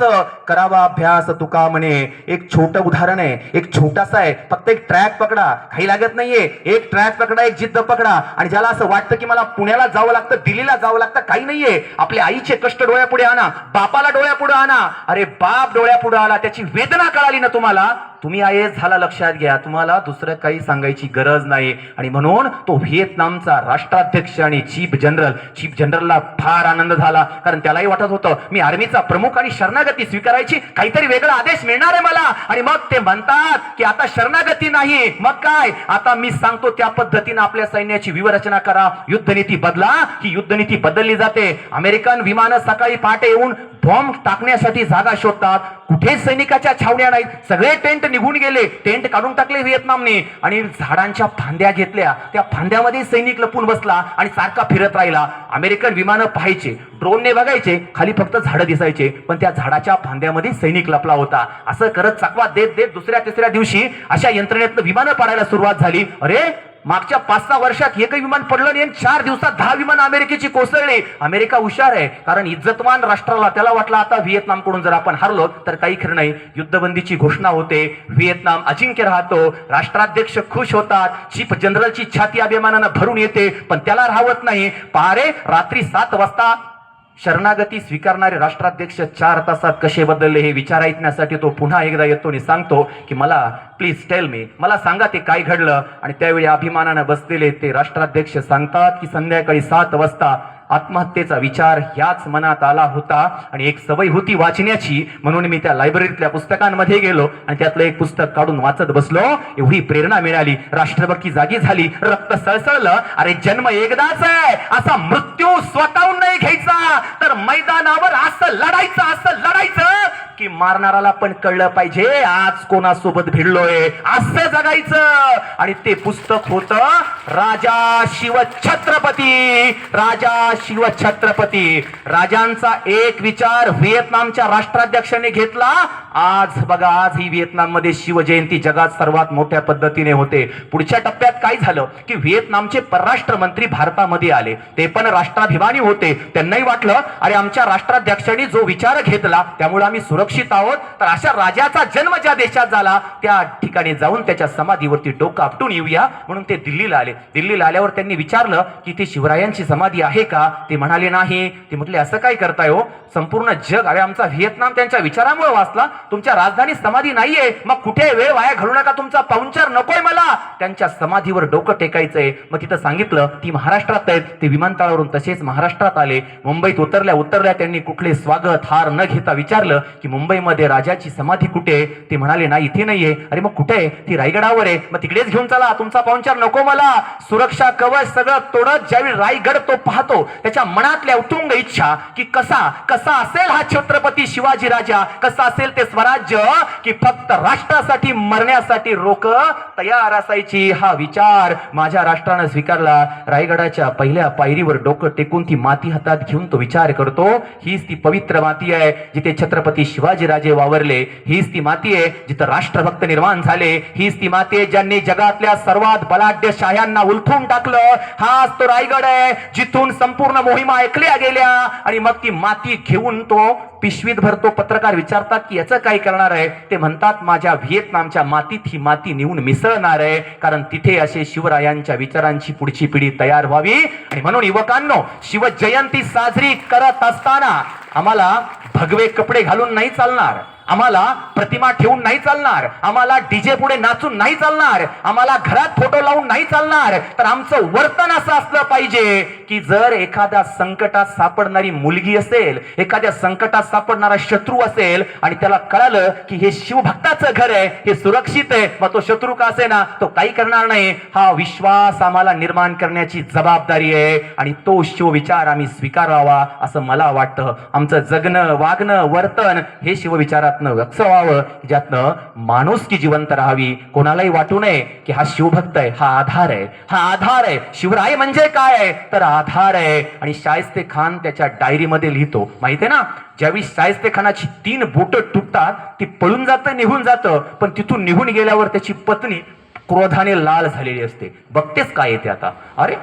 करावा अभ्यास तुका म्हणे. एक छोटं उदाहरण आहे, एक छोटासा आहे, फक्त एक ट्रॅक पकडा, काही लागत नाहीये, एक ट्रॅक पकडा, एक जिद्द पकडा. आणि ज्याला असं वाटतं की मला पुण्याला जावं लागतं, दिल्लीला जावं लागतं, काही नाहीये. आपल्या आईचे कष्ट डोळ्यापुढे आणा, बापाला डोळ्यापुढे आणा. अरे बाप डोळ्यापुढे आला, त्याची वेदना कळाली ना तुम्हाला, तुम्ही IAS झाला, लक्षात घ्या, तुम्हाला दुसरं काही सांगायची गरज नाही. आणि म्हणून तो व्हिएतनामचा राष्ट्राध्यक्ष आणि चीफ जनरलला फार आनंद झाला, कारण त्यालाही वाटत होतं मी आर्मीचा प्रमुख आणि शरणागती स्वीकारायची, काहीतरी वेगळा आदेश मिळणार आहे मला. आणि मग ते म्हणतात की आता शरणागती नाही, मग काय, आता मी सांगतो त्या पद्धतीने आपल्या सैन्याची व्यूहरचना करा, युद्धनीती बदला. की युद्धनीती बदलली जाते. अमेरिकन विमानं सकाळी पहाटे येऊन बॉम्ब टाकण्यासाठी जागा शोधतात, कुठेच सैनिकाच्या छावण्या नाहीत, सगळे टेंट निघून गेले, टेंट काढून टाकले व्हिएतनामने. आणि झाडांच्या फांद्या घेतल्या, त्या फांद्यामध्ये सैनिक लपून बसला आणि सारखा फिरत राहिला. अमेरिकन विमानं पाहायचे, ड्रोनने बघायचे, खाली फक्त झाडं दिसायचे, पण त्या झाडाच्या फांद्यामध्ये सैनिक लपला होता. असं करत चकवा देत देत दुसऱ्या तिसऱ्या दिवशी अशा यंत्रणेतनं विमानं पाडायला सुरुवात झाली. अरे मागच्या 5-6 वर्षात एकही विमान पडलं नाही, 4 दिवसात 10 विमानं अमेरिकेची कोसळली. अमेरिका हुशार आहे, कारण इज्जतवान राष्ट्राला त्याला वाटलं आता व्हिएतनामकडून जर आपण हरलो तर काही खरं नाही, युद्धबंदीची घोषणा होते, व्हिएतनाम अजिंक्य राहतो, राष्ट्राध्यक्ष खुश होतात, चीफ जनरलची छाती अभिमानानं भरून येते, पण त्याला राहत नाही. पारे रात्री 7 वाजता शरणागती स्वीकारणारे राष्ट्राध्यक्ष 4 तासात कसे बदलले हे विचार ऐकण्यासाठी तो पुन्हा एकदा येतो आणि सांगतो की मला प्लीज टेल मी, मला सांगा ते काय घडलं. आणि त्यावेळी अभिमानानं बसलेले ते राष्ट्राध्यक्ष सांगतात की संध्याकाळी 7 वाजता आत्महत्येचा विचार ह्याच मनात आला होता आणि एक सवय होती वाचण्याची, म्हणून मी त्या लायब्ररीतल्या पुस्तकांमध्ये गेलो आणि त्यातलं एक पुस्तक काढून वाचत बसलो. एवढी प्रेरणा मिळाली, राष्ट्रभक्ती जागी झाली, रक्त सळसळलं. अरे जन्म एकदाच आहे, असा मृत्यू स्वतःहून नाही घ्यायचा, तर मैदानावर असं लढायचं की मारणाराला पण कळलं पाहिजे आज कोणासोबत भिडलोय, असं जगायचं. आणि ते पुस्तक होतं राजा शिवछत्रपती. राजांचा एक विचार व्हिएतनामच्या राष्ट्राध्यक्षाने घेतला. आज बघा, आज ही व्हिएतनाममध्ये शिवजयंती जगात सर्वात मोठ्या पद्धतीने होते. पुढच्या टप्प्यात काय झालं की व्हिएतनामचे परराष्ट्र मंत्री भारतामध्ये आले. ते पण राष्ट्राभिमानी होते. त्यांनाही वाटलं अरे आमच्या राष्ट्राध्यक्षांनी जो विचार घेतला त्यामुळे आम्ही सुरक्षित आहोत. तर अशा राजाचा जन्म ज्या देशात झाला त्या ठिकाणी जाऊन त्याच्या समाधीवरती डोकं आपटून येऊया म्हणून ते दिल्लीला आले. दिल्लीला आल्यावर त्यांनी विचारलं की ती शिवरायांची समाधी आहे का? ते म्हणाले नाही. ते म्हटले असं काय करताय हो, संपूर्ण जग, अरे आमचा व्हिएतनाम त्यांच्या विचारामुळे वाचला, तुमच्या राजधानी समाधी नाहीये, मग कुठे वेळ वाया घालू नका, तुमचा पाहुणचार नकोय मला, त्यांच्या समाधीवर डोकं टेकायचंय. मग तिथं सांगितलं ती महाराष्ट्रात आहेत. ते विमानतळावरून तसेच महाराष्ट्रात आले. मुंबईत उतरल्या त्यांनी कुठले स्वागत हार न घेता विचारलं की मुंबईमध्ये राजाची समाधी कुठे? ते म्हणाले नाही इथे नाहीये. अरे मग कुठे आहे? ती रायगडावर आहे. मग तिकडेच घेऊन चला, तुमचा पाहुणचार नको मला. सुरक्षा कवच सगळं तोडत ज्यावेळी रायगड तो पाहतो त्याच्या मनातल्या उतुंग इच्छा की कसा असेल हा छत्रपती शिवाजी राजा, कसा असेल ते स्वराज्य की फक्त राष्ट्रासाठी मरण्यासाठी लोक तयार असायची. हा विचार माझ्या राष्ट्रानं स्वीकारला. रायगडाच्या पहिल्या पायरीवर डोकं टेकून ती माती हातात घेऊन तो विचार करतो, हीच ती पवित्र माती आहे जिथे छत्रपती शिवाजी राजे वावरले. हीच ती माती आहे जिथं राष्ट्रभक्त निर्माण झाले. हीच ती माती आहे ज्यांनी जगातल्या सर्वात बलाढ्य शाह्यांना उलथून टाकलं. हाच तो रायगड आहे जिथून संपूर्ण मोहिमा ऐकल्या गेल्या. आणि मग ती माती घेऊन तो पिशवीत भरतो. पत्रकार विचारतात की याचं काय करणार आहे? ते म्हणतात माझ्या व्हिएतनामच्या मातीत ही माती नेऊन मिसळणार आहे, कारण तिथे असे शिवरायांच्या विचारांची पुढची पिढी तयार व्हावी. आणि म्हणून युवकांनो, शिवजयंती साजरी करत असताना आम्हाला भगवे कपडे घालून नाही चालणार, आम्हाला प्रतिमा ठेवून नाही चालणार, आम्हाला डीजे पुढे नाचून नाही चालणार, आम्हाला घरात फोटो लावून नाही चालणार. तर आमचं वर्तन असं असलं पाहिजे की जर एखाद्या संकटात सापडणारी मुलगी असेल, एखाद्या संकटात सापडणारा शत्रू असेल आणि त्याला कळालं की हे शिवभक्ताचं घर आहे, हे सुरक्षित आहे, मग तो शत्रू का असे ना तो काही करणार नाही. हा विश्वास आम्हाला निर्माण करण्याची जबाबदारी आहे आणि तो शिवविचार आम्ही स्वीकारावा असं मला वाटतं. आमचं जगणं, वागणं, वर्तन हे शिवविचारात व्यक्त व्हावं, ज्यातनं माणुसकी जिवंत राहावी. कोणालाही वाटू नये की हा शिवभक्त आहे, हा आधार आहे, हा आधार आहे. शिवराय म्हणजे काय आहे तर आधार आहे. आणि शाहिस्ते खान त्याच्या डायरीमध्ये लिहितो, माहितीये ना, ज्यावेळी शाहिस्ते खानाची 3 बोटं तुटतात ती पळून जातं, निघून जातं, पण तिथून निघून गेल्यावर त्याची पत्नी क्रोधाने लाल झालेली असते. बघतेच काय येते आता, अरे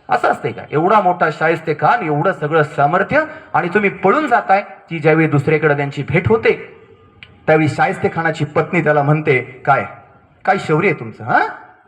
असं असते का? एवढा मोठा शाहिस्ते खान, एवढं सगळं सामर्थ्य आणि तुम्ही पळून जाताय. ती ज्यावेळी दुसरीकडे त्यांची भेट होते त्यावेळी शाहिस्ते खानाची पत्नी त्याला म्हणते, काय काय शौर्य आहे तुमचं? हा,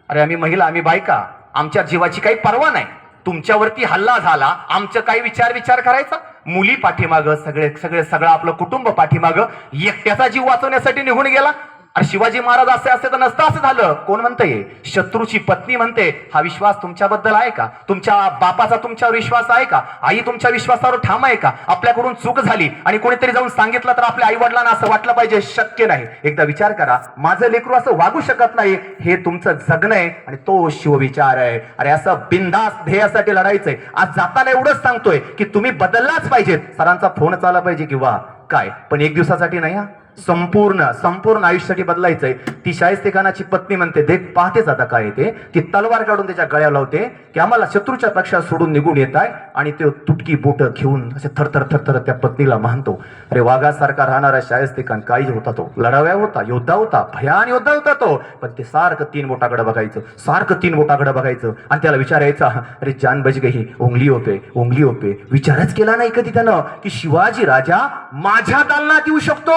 अरे आम्ही महिला, आम्ही बायका, आमच्या जीवाची काही पर्वा नाही. तुमच्यावरती हल्ला झाला, आमचं काही विचार करायचा? मुली पाठीमागं, सगळं आपलं कुटुंब पाठीमागं, एकट्याचा जीव वाचवण्यासाठी निघून गेला. अरे शिवाजी महाराज असे असते तर नसतं असं झालं. कोण म्हणतंय? शत्रूची पत्नी म्हणते, हा विश्वास तुमच्याबद्दल आहे का? तुमच्या बापाचा तुमच्यावर विश्वास आहे का? आई तुमच्या विश्वासावर ठाम आहे का? आपल्याकडून चूक झाली आणि कोणीतरी जाऊन सांगितलं तर आपल्या आई वडिलांना असं वाटलं पाहिजे, शक्य नाही. एकदा विचार करा, माझं लेकरू असं वागू शकत नाही, हे तुमचं जगणं आहे आणि तो शिवविचार आहे. अरे असं बिनधास्त ध्येयासाठी लढायचंय. आज जाताना एवढंच सांगतोय की तुम्ही बदललाच पाहिजेत. सरांचा फोन चालला पाहिजे किंवा काय, पण एक दिवसासाठी नाही, हा संपूर्ण आयुष्यासाठी बदलायचंय. ती शाहिस्ते खानाची पत्नी म्हणते, देख पाहतेच आता काय येते. ती तलवार काढून त्याच्या गळ्याला लावते की आम्हाला शत्रूच्या पक्षात सोडून निघून येत आहे. आणि ते तुटकी बोट घेऊन असे थरथर त्या पत्नीला मानतो. अरे वाघासारखा राहणारा शाहिस्ते खान काही होता, तो लढाव्या होता, योद्धा होता, भयान योद्धा होता तो. पण ते सारखं 3 बोटाकडे बघायचं आणि त्याला विचारायचा, अरे जान बच गई, उंगली होते. विचारच केला नाही कधी त्यानं की शिवाजी राजा माझ्या दालनात येऊ शकतो.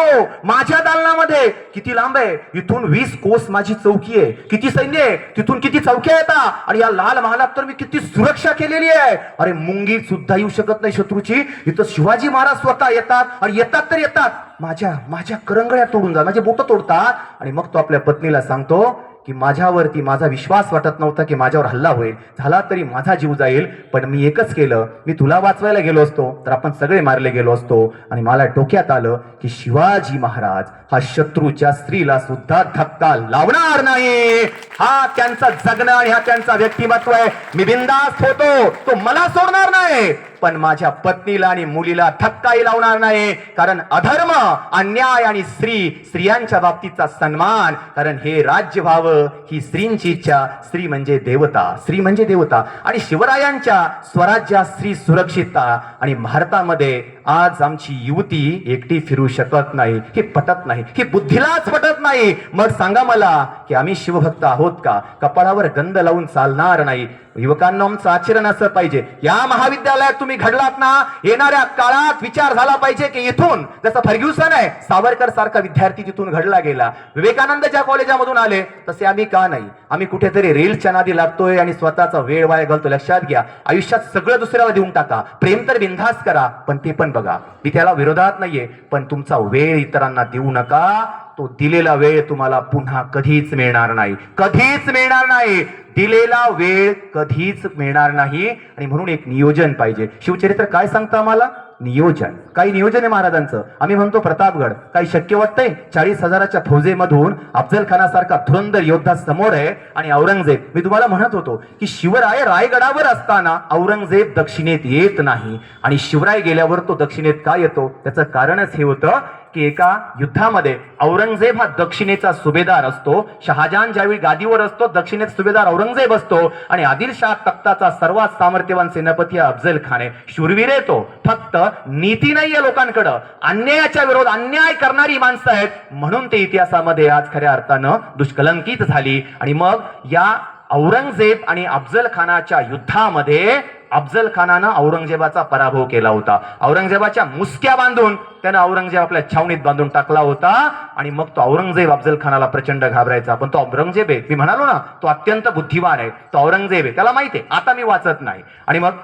माझ्या दालनामध्ये किती लांब आहे, इथून 20 कोस माझी चौकी आहे. किती सैन्य आहे, तिथून किती चौक्या येतात आणि या लाल महालात तर मी किती सुरक्षा केलेली आहे. अरे मुंगी सुद्धा येऊ शकत नाही शत्रूची. इथं शिवाजी महाराज स्वतः येतात आणि येतात तर येतात, माझ्या करंगळ्या तोडून जा, माझे बोट तोडतात. आणि मग तो आपल्या पत्नीला सांगतो की माझ्यावरती माझा विश्वास वाटत नव्हता की माझ्यावर हल्ला होईल, झाला तरी माझा जीव जाईल, पण मी एकच केलं, मी तुला वाचवायला गेलो असतो तर आपण सगळे मारले गेलो असतो. आणि मला डोक्यात आलं की शिवाजी महाराज हा शत्रूच्या स्त्रीला सुद्धा धक्का लावणार नाही. हा त्यांचा जगणं आणि हा त्यांचा व्यक्तिमत्व आहे. मी बिनधास्त होतो, तो मला सोडणार नाही, पण माझ्या पत्नीला आणि मुलीला धक्काही लावणार नाही. कारण अधर्म, अन्याय आणि स्त्रियांच्या बाबतीचा सन्मान, कारण हे राज्य व्हावं ही स्त्रींची इच्छा. स्त्री म्हणजे देवता, स्त्री म्हणजे देवता. आणि शिवरायांच्या स्वराज्यात स्त्री सुरक्षितता. आणि भारतामध्ये आज आमची युवती एकटी फिरू शकत नाही, हे पटत नाही, हे बुद्धीलाच पटत नाही. मग सांगा मला की आम्ही शिवभक्त आहोत का? कपाळावर गंध लावून चालणार नाही. युवकांना आमचं आचरण असं पाहिजे. या महाविद्यालयात तुम्ही घडलात ना, येणाऱ्या काळात विचार झाला पाहिजे की इथून जसं फर्ग्युसन आहे, सावरकर सारखा विद्यार्थी तिथून घडला गेला, विवेकानंद ज्या कॉलेजामधून आले तसे आम्ही का नाही? आम्ही कुठेतरी रील्सच्या नादी लागतोय आणि स्वतःचा वेळ वाया घालतो. लक्षात घ्या, आयुष्यात सगळं दुसऱ्याला देऊन टाका, प्रेम तर बिनधास्त करा, पण ते पण बघा. मी त्याला विरोधात नाहीये, पण तुमचा वेळ इतरांना देऊ नका. तो दिलेला वेळ तुम्हाला पुन्हा कधीच मिळणार नाही, कधीच मिळणार नाही. दिलेला वेळ कधीच मिळणार नाही. आणि म्हणून एक नियोजन पाहिजे. शिवचरित्र काय सांगतं आम्हाला? नियोजन. काही नियोजन आहे महाराजांचं. आम्ही म्हणतो प्रतापगड, काही शक्य वाटतंय? 40,000च्या फौजेमधून अफजल खानासारखा धुरंधर योद्धा समोर आहे आणि औरंगजेब. मी तुम्हाला म्हणत होतो की शिवराय रायगडावर असताना औरंगजेब दक्षिणेत येत नाही, आणि शिवराय गेल्यावर तो दक्षिणेत का येतो? त्याचं कारणच हे होतं की एका युद्धामध्ये औरंगजेब हा दक्षिणेचा सुभेदार असतो. शहाजहान ज्यावेळी गादीवर असतो, दक्षिणेत सुभेदार औरंगजेब असतो, आणि आदिलशाह तख्ताचा सर्वात सामर्थ्यवान सेनापती अफजल खान आहे. शूरवीर आहे तो, फक्त नीती नाहीये लोकांकडं. अन्यायाच्या विरोध अन्याय करणारी माणसं आहेत, म्हणून ते इतिहासामध्ये आज खऱ्या अर्थानं दुष्कलंकित झाली. आणि मग या औरंगजेब आणि अफजल खानाच्या युद्धामध्ये अफजल खानानं औरंगजेबाचा पराभव केला होता. औरंगजेबाच्या मुसक्या बांधून त्यानं औरंगजेब आपल्या छावणीत बांधून टाकला होता. आणि मग तो औरंगजेब अफजल खानाला प्रचंड घाबरायचा. पण तो औरंगजेब आहे, मी म्हणालो ना, तो अत्यंत बुद्धिमान आहे. तो औरंगजेब आहे, त्याला माहिती आहे आता मी वाचत नाही. आणि मग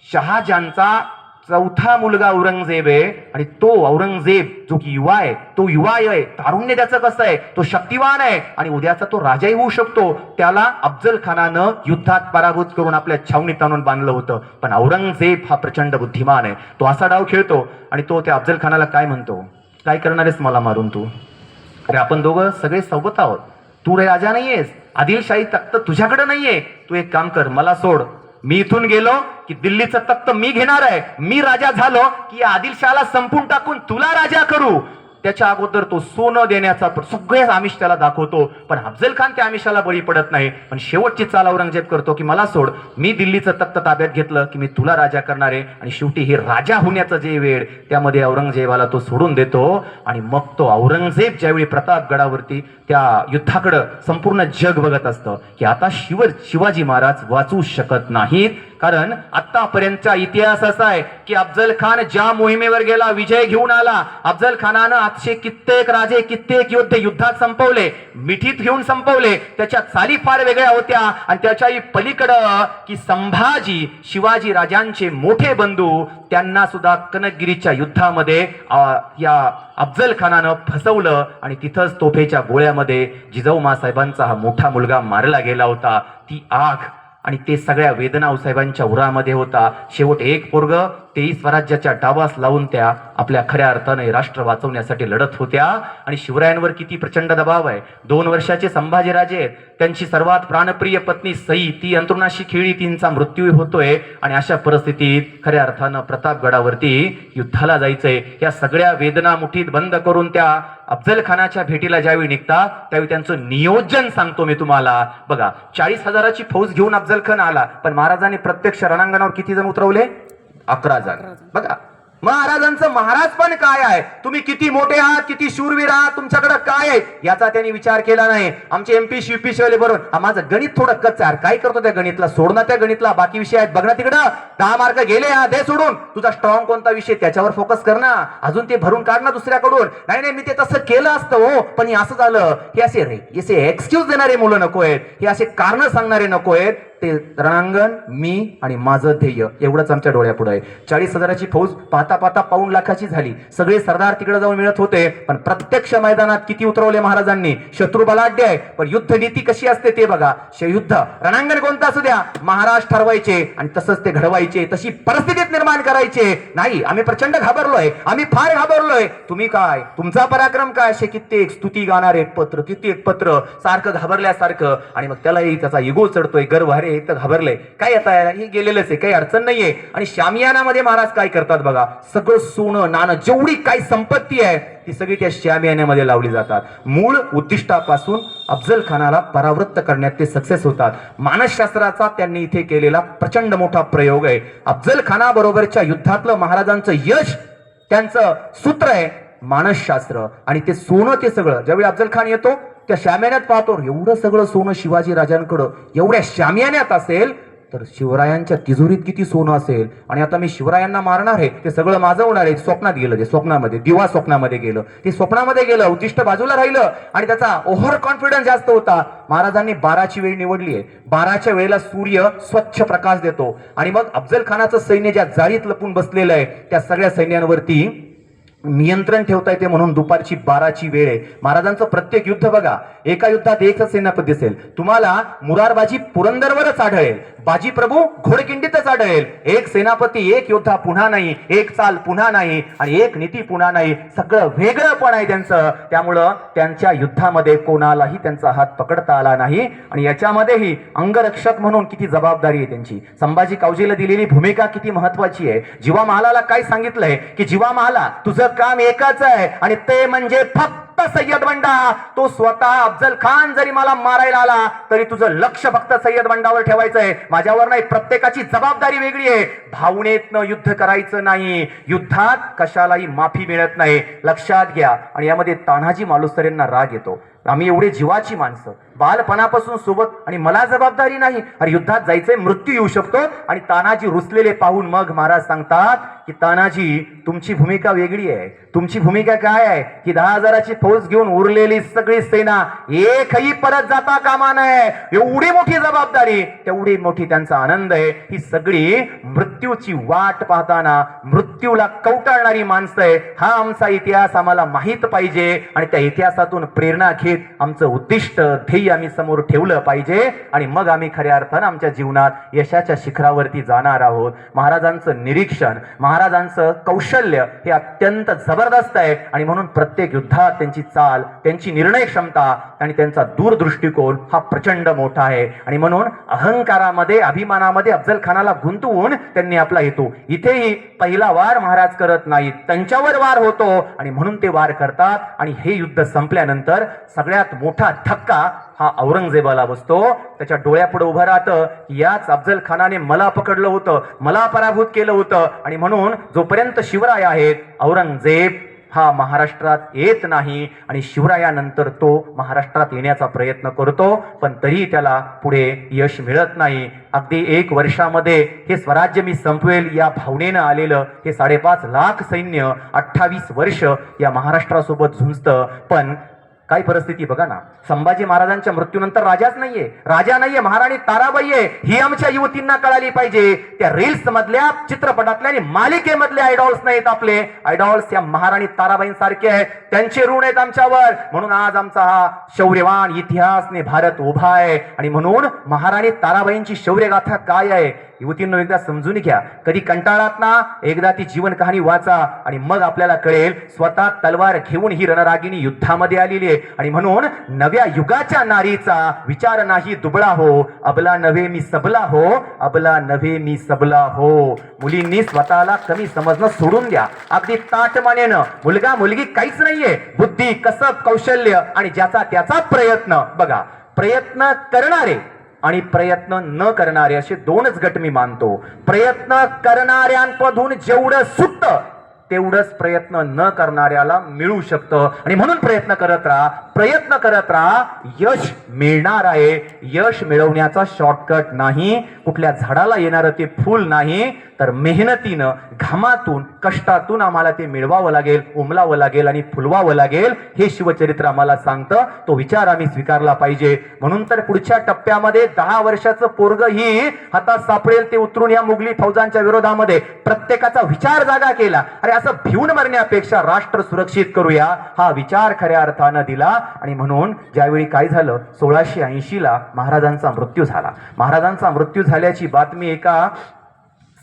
शहाजहानचा चौथा मुलगा औरंगजेब आहे, आणि तो औरंगजेब जो की युवा आहे, तो युवा आहे, तारुण्य त्याचं कसं आहे, तो शक्तिवान आहे, आणि उद्याचा तो राजाही होऊ शकतो. त्याला अफजल खानानं युद्धात पराभूत करून आपल्या छावणीत आणून बांधलं होतं. पण औरंगजेब हा प्रचंड बुद्धिमान आहे. तो असा डाव खेळतो आणि तो त्या अफजल खानाला काय म्हणतो, काय करणार आहेस मला मारून तू? अरे आपण दोघं सगळे सोबत आहोत, तू रे राजा नाहीयेस, आदिलशाही तख्त तुझ्याकडे नाहीये, तू एक काम कर, मला सोड. मी इथून गेलो की दिल्लीचं तख्त मी घेणार आहे. मी राजा झालो की आदिलशाहला संपून टाकून तुला राजा करू. त्याच्या अगोदर तो सोनं देण्याचा सगळे आमिष त्याला दाखवतो. पण अफजल खान त्या आमिषाला बळी पडत नाही. पण शेवटची चाल औरंगजेब करतो की मला सोड, मी दिल्लीचं तख्त ताब्यात घेतलं की मी तुला राजा करणार आहे. आणि शेवटी हे राजा होण्याचं जे वेळ, त्यामध्ये औरंगजेबाला तो सोडून देतो. आणि मग तो औरंगजेब ज्यावेळी प्रतापगडावरती त्या युद्धाकडं संपूर्ण जग बघत असतं की आता शिवाजी महाराज वाचू शकत नाहीत. कारण आतापर्यंतचा इतिहास असा आहे की अफजल खान ज्या मोहिमेवर गेला, विजय घेऊन आला. अफजल खानानं आजचे कित्येक राजे, कित्येक योद्धे युद्धात संपवले, मिठीत घेऊन संपवले. त्याच्या चाली फार वेगळ्या होत्या. आणि त्याच्याही पलीकडं की संभाजी, शिवाजी राजांचे मोठे बंधू, त्यांना सुद्धा कनकगिरीच्या युद्धामध्ये या अफजल खानानं फसवलं. आणि तिथंच तोफेच्या गोळ्यामध्ये जिजाऊ मासाहेबांचा हा मोठा मुलगा मारला गेला होता. ती आग आणि ते सगळ्या वेदना आऊसाहेबांच्या उरामध्ये होता. शेवट एक पोरग तेही स्वराज्याच्या डावास लावून त्या आपल्या खऱ्या अर्थाने राष्ट्र वाचवण्यासाठी लढत होत्या. आणि शिवरायांवर किती प्रचंड दबाव आहे. 2 वर्षाचे संभाजीराजे आहेत, त्यांची सर्वात प्राणप्रिय पत्नी सई ती अंतरुणाशी खेळी, तिचा मृत्यू होतोय. आणि अशा परिस्थितीत खऱ्या अर्थानं प्रतापगडावरती युद्धाला जायचंय. या सगळ्या वेदना मुठीत बंद करून त्या अफजल खानाच्या भेटीला ज्यावेळी निघतात, त्यावेळी त्यांचं नियोजन सांगतो मी तुम्हाला. बघा, 40,000ची फौज घेऊन अफजल खान आला, पण महाराजांनी प्रत्यक्ष रणांगणावर किती जण उतरवले? 11 जण. बघा, महाराजांचं महाराज पण काय आहे, तुम्ही किती मोठे आहात, किती शूरवीर आहात, तुमच्याकडे काय आहे याचा त्यांनी विचार केला नाही. आमचे MP UP वाले बरोबर, माझं गणित थोडं कच्चं आहे, काय करतो त्या गणितला, सोडणार त्या गणितला, बाकी विषय आहेत बघ ना तिकडं, 10 मार्क गेले, हा दे सोडून. तुझा स्ट्रॉंग कोणता विषय त्याच्यावर फोकस कर ना, अजून ते भरून काढ ना दुसऱ्याकडून. नाही नाही, मी ते तसं केलं असतं हो, पण हे असं झालं. हे असे एक्सक्यूज देणारे मुलं नको आहेत, हे असे कारण सांगणारे नको आहेत. ते रणांगण, मी आणि माझं ध्येय एवढंच आमच्या डोळ्यापुढे आहे. 40,000ची फौज पाहता पाहता पाऊण लाखाची झाली. सगळे सरदार तिकडे जाऊन मिळत होते, पण प्रत्यक्ष मैदानात किती उतरवले महाराजांनी. शत्रू बलाढ्य आहे, पण युद्ध नीती कशी असते ते बघा. युद्ध रणांगण कोणतं असू द्या, महाराज ठरवायचे आणि तसंच ते घडवायचे. तशी परिस्थितीत निर्माण करायचे. नाही, आम्ही प्रचंड घाबरलोय, आम्ही फार घाबरलोय. तुम्ही काय, तुमचा पराक्रम काय. असे कित्येक स्तुती गाणारे पत्र, कित्येक पत्र, सारखं घाबरल्यासारखं. आणि मग त्यालाही त्याचा इगो चढतोय, गर्व, अरे एक तर घाबरलंय, काय येत आहे, हे गेलेलंच आहे, काही अडचण नाहीये. आणि शामियानामध्ये महाराज काय करतात बघा, सगळं सोनं नाणं, जेवढी काही संपत्ती आहे ती सगळी त्या शामियानामध्ये लावली जातात. मूळ उद्दिष्टापासून अफजल खानाला परावृत्त करण्यात ते सक्सेस होतात. मानसशास्त्राचा त्यांनी इथे केलेला प्रचंड मोठा प्रयोग आहे. अफजल खानाबरोबरच्या युद्धातलं महाराजांचं यश, त्यांचं सूत्र आहे मानसशास्त्र. आणि ते सोनं, ते सगळं ज्यावेळी अफजल खान येतो त्या शामियान्यात पाहतो, एवढं सगळं सोनं शिवाजी राजांकडं एवढ्या शामियान्यात असेल तर शिवरायांच्या तिजोरीत किती सोनं असेल. आणि आता मी शिवरायांना मारणार आहे, ते सगळं माझं होणार आहे. स्वप्नात गेलं, ते स्वप्नामध्ये, दिवा स्वप्नामध्ये गेलं, ते स्वप्नामध्ये गेलं, उद्दिष्ट बाजूला राहिलं आणि त्याचा ओव्हर कॉन्फिडन्स जास्त होता. महाराजांनी 12ची वेळ निवडली आहे. 12च्या वेळेला सूर्य स्वच्छ प्रकाश देतो आणि मग अफजल खानाचं सैन्य ज्या जाळीत लपून बसलेलं आहे त्या सगळ्या सैन्यांवरती नियंत्रण ठेवता येते, म्हणून दुपारची 12ची वेळ आहे. महाराजांचं प्रत्येक युद्ध बघा, एका युद्धात एकच सेनापती दिसेल तुम्हाला. मुरारबाजी पुरंदरवरच आढळेल, बाजी प्रभू घोडकिंडीतच आढळेल. एक सेनापती, एक योद्धा पुन्हा नाही, एक चाल पुन्हा नाही आणि एक नीती पुन्हा नाही. सगळं वेगळं पण आहे त्यांचं. त्यामुळं त्यांच्या युद्धामध्ये कोणालाही त्यांचा हात पकडता आला नाही. आणि याच्यामध्येही अंगरक्षक म्हणून किती जबाबदारी आहे त्यांची. संभाजी कावजीला दिलेली भूमिका किती महत्वाची आहे. जीवा महालाला काय सांगितलंय की जीवा महाला, तुझं काम एकच आहे आणि ते म्हणजे फक्त सय्यद बंडा. तो स्वतः अफजल खान जरी मला मारायला आला तरी तुझं लक्ष फक्त सय्यद बंडावर ठेवायचंय, माझ्यावर नाही. प्रत्येकाची जबाबदारी वेगळी आहे. भावनेतनं युद्ध करायचं नाही. युद्धात कशालाही माफी मिळत नाही, लक्षात घ्या. आणि यामध्ये तान्हाजी मालुसरेंना राग येतो. आम्ही एवढे जीवाची माणसं, बालपणापासून सोबत, आणि मला जबाबदारी नाही. अरे युद्धात जायचंय, मृत्यू येऊ शकतो. आणि तानाजी रुसलेले पाहून मग महाराज सांगतात की तानाजी, तुमची भूमिका वेगळी आहे. तुमची भूमिका काय आहे की 10,000ची फौज घेऊन उरलेली सगळी सेना एकही परत जाता कामा नये. एवढी मोठी जबाबदारी, तेवढी मोठी त्यांचा आनंद आहे. ही सगळी मृत्यूची वाट पाहताना मृत्यूला कवटाळणारी माणसं आहे. हा आमचा इतिहास आम्हाला माहित पाहिजे आणि त्या इतिहासातून प्रेरणा घेत आमचं उद्दिष्ट, ध्येय आम्ही समोर ठेवलं पाहिजे. आणि मग आम्ही खऱ्या अर्थानं आमच्या जीवनात यशाच्या शिखरावरती जाणार आहोत. महाराजांचं निरीक्षण, महाराजांचं कौशल्य हे अत्यंत जबरदस्त आहे. आणि म्हणून प्रत्येक युद्धात त्यांची चाल, त्यांची निर्णय क्षमता आणि त्यांचा दूरदृष्टिकोन हा प्रचंड मोठा आहे. आणि म्हणून अहंकारामध्ये, अभिमानामध्ये अफजल खानाला गुंतवून त्यांनी आपला हेतू, इथेही पहिला वार महाराज करत नाहीत, त्यांच्यावर वार होतो आणि म्हणून ते वार करतात. आणि हे युद्ध संपल्यानंतर सगळ्यात मोठा धक्का हा औरंगजेबाला बसतो. त्याच्या डोळ्यापुढे उभं राहतं की याच अफजल खानाने मला पकडलं होतं, मला पराभूत केलं होतं. आणि म्हणून जोपर्यंत शिवराय आहेत, औरंगजेब हा महाराष्ट्रात येत नाही. आणि शिवरायानंतर तो महाराष्ट्रात येण्याचा प्रयत्न करतो, पण तरी त्याला पुढे यश मिळत नाही. अगदी 1 वर्षामध्ये हे स्वराज्य मी संपवेल या भावनेनं आलेलं हे 5.5 लाख सैन्य 28 वर्ष या महाराष्ट्रासोबत झुंजतं. पण काय परिस्थिती बघा ना, संभाजी महाराजांच्या मृत्यूनंतर राजाच नाहीये, राजा नाहीये, महाराणी ताराबाई आहे. ही आमच्या युवतींना कळाली पाहिजे. त्या रील्स मधल्या, चित्रपटातल्या आणि मालिकेमधले आयडॉल्स नाहीत आपले. आयडॉल्स या महाराणी ताराबाईंसारखे आहेत, त्यांचे ऋण आहेत आमच्यावर. म्हणून आज आमचा हा शौर्यवान इतिहासने भारत उभा आहे. आणि म्हणून महाराणी ताराबाईंची शौर्यगाथा काय आहे युवतींनो एकदा समजून घ्या. कधी कंटाळात ना, एकदा ती जीवन कहाणी वाचा आणि मग आपल्याला कळेल. स्वतः तलवार घेऊन ही रणरागिणी युद्धामध्ये आलेली आहे. आणि म्हणून नव्या युगाच्या नारीचा विचार नाही दुबळा हो, अबला नव्हे मी सबला हो, अबला नव्हे मी सबला हो. मुलींनी स्वतःला कमी समजणं सोडून द्या. अगदी ताटमानेनं, मुलगा मुलगी काहीच नाहीये. बुद्धी, कसब, कौशल्य आणि ज्याचा त्याचा प्रयत्न. बघा, प्रयत्न करणारे आणि प्रयत्न न करणारे असे 2च गट मी मानतो. प्रयत्न करणाऱ्यांमधून जेवढं सुटतं तेवढंच प्रयत्न न करणाऱ्याला मिळू शकतं. आणि म्हणून प्रयत्न करत राहा. यश मिळणार आहे. यश मिळवण्याचा शॉर्टकट नाही, कुठल्या झाडाला येणारं ते फूल नाही, तर मेहनतीनं, घामातून, कष्टातून आम्हाला ते मिळवावं लागेल, उमलावं लागेल आणि फुलवावं लागेल. हे शिवचरित्र आम्हाला सांगतं. तो विचार आम्ही स्वीकारला पाहिजे. म्हणून तर पुढच्या टप्प्यामध्ये 10 वर्षाचं पोरग ही हातात सापडेल ते उतरून या मुघली फौजांच्या विरोधामध्ये प्रत्येकाचा विचार जागा केला. अरे असं भिवून मरण्यापेक्षा राष्ट्र सुरक्षित करूया, हा विचार खऱ्या अर्थानं दिला. आणि म्हणून ज्यावेळी काय झालं, 1680ला महाराजांचा मृत्यू झाला. महाराजांचा मृत्यू झाल्याची बातमी एका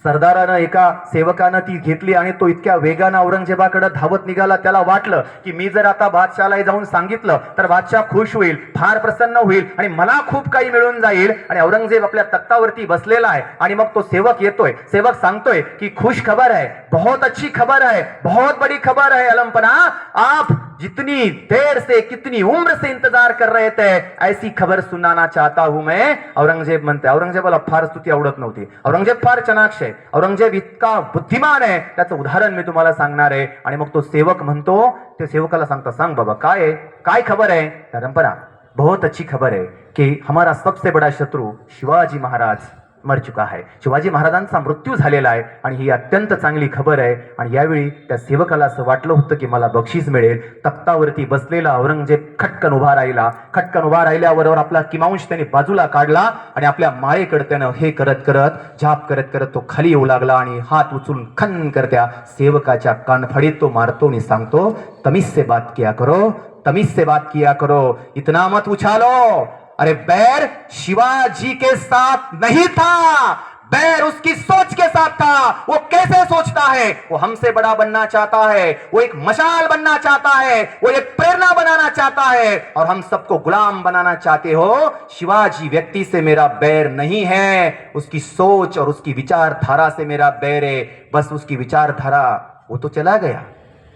सरदारानं, एका सेवकानं ती घेतली आणि तो इतक्या वेगानं औरंगजेबाकडे धावत निघाला. त्याला वाटलं की मी जर आता बादशाहला जाऊन सांगितलं तर बादशाह खुश होईल, फार प्रसन्न होईल आणि मला खूप काही मिळून जाईल. आणि औरंगजेब आपल्या तख्तावरती बसलेला आहे आणि मग तो सेवक येतोय. सेवक सांगतोय की खुश खबर है, बहुत अच्छी खबर है, बहुत बड़ी खबर है अलमपना, आप जितनी देर से, कितनी उम्र से इंतजार कर रहे थे, ऐसी खबर सुनाना चाहता हूं मैं. औरंगजेब म्हणते. औरंगजेबाला फार स्तुती आवडत नव्हती. औरंगजेब फार चनाक्ष आहे. औरंगजेब इतका बुद्धिमान आहे, त्याचं उदाहरण मी तुम्हाला सांगणार आहे. आणि मग तो सेवक म्हणतो, त्या सेवकाला सांगता, सांग बाबा काय आहे, काय खबर आहे. परंपरा, बहुत अच्छी खबर है कि हमारा सबसे बड़ा शत्रु शिवाजी महाराज मर चुका है. शिवाजी महाराजांचा मृत्यू झालेला आहे आणि ही अत्यंत चांगली खबर आहे. आणि यावेळी त्या सेवकाला असं वाटलं होतं की मला बक्षीस मिळेल. तख्तावरती बसलेला औरंगजेब खटकन उभा राहिला. खटकन उभा राहिल्याबरोबर आपला किमांश त्याने बाजूला काढला आणि आपल्या माळेकडे त्यानं हे करत करत, झाप करत करत तो खाली येऊ लागला आणि हात उचलून खन करत्या सेवकाच्या कानफडीत तो मारतो आणि सांगतो, तमीज से बात किया करो, तमीज से बात किया करो, इतना मत उछालो. अरे बैर शिवाजी के साथ नहीं था, बैर उसकी सोच के साथ था. वो कैसे सोचता है, वो हमसे बड़ा बनना चाहता है, वो एक मशाल बनना चाहता है, वो एक प्रेरणा बनाना चाहता है और हम सबको गुलाम बनाना चाहते हो. शिवाजी व्यक्ति से मेरा बैर नहीं है, उसकी सोच और उसकी विचारधारा से मेरा बैर है. बस उसकी विचारधारा, वो तो चला गया,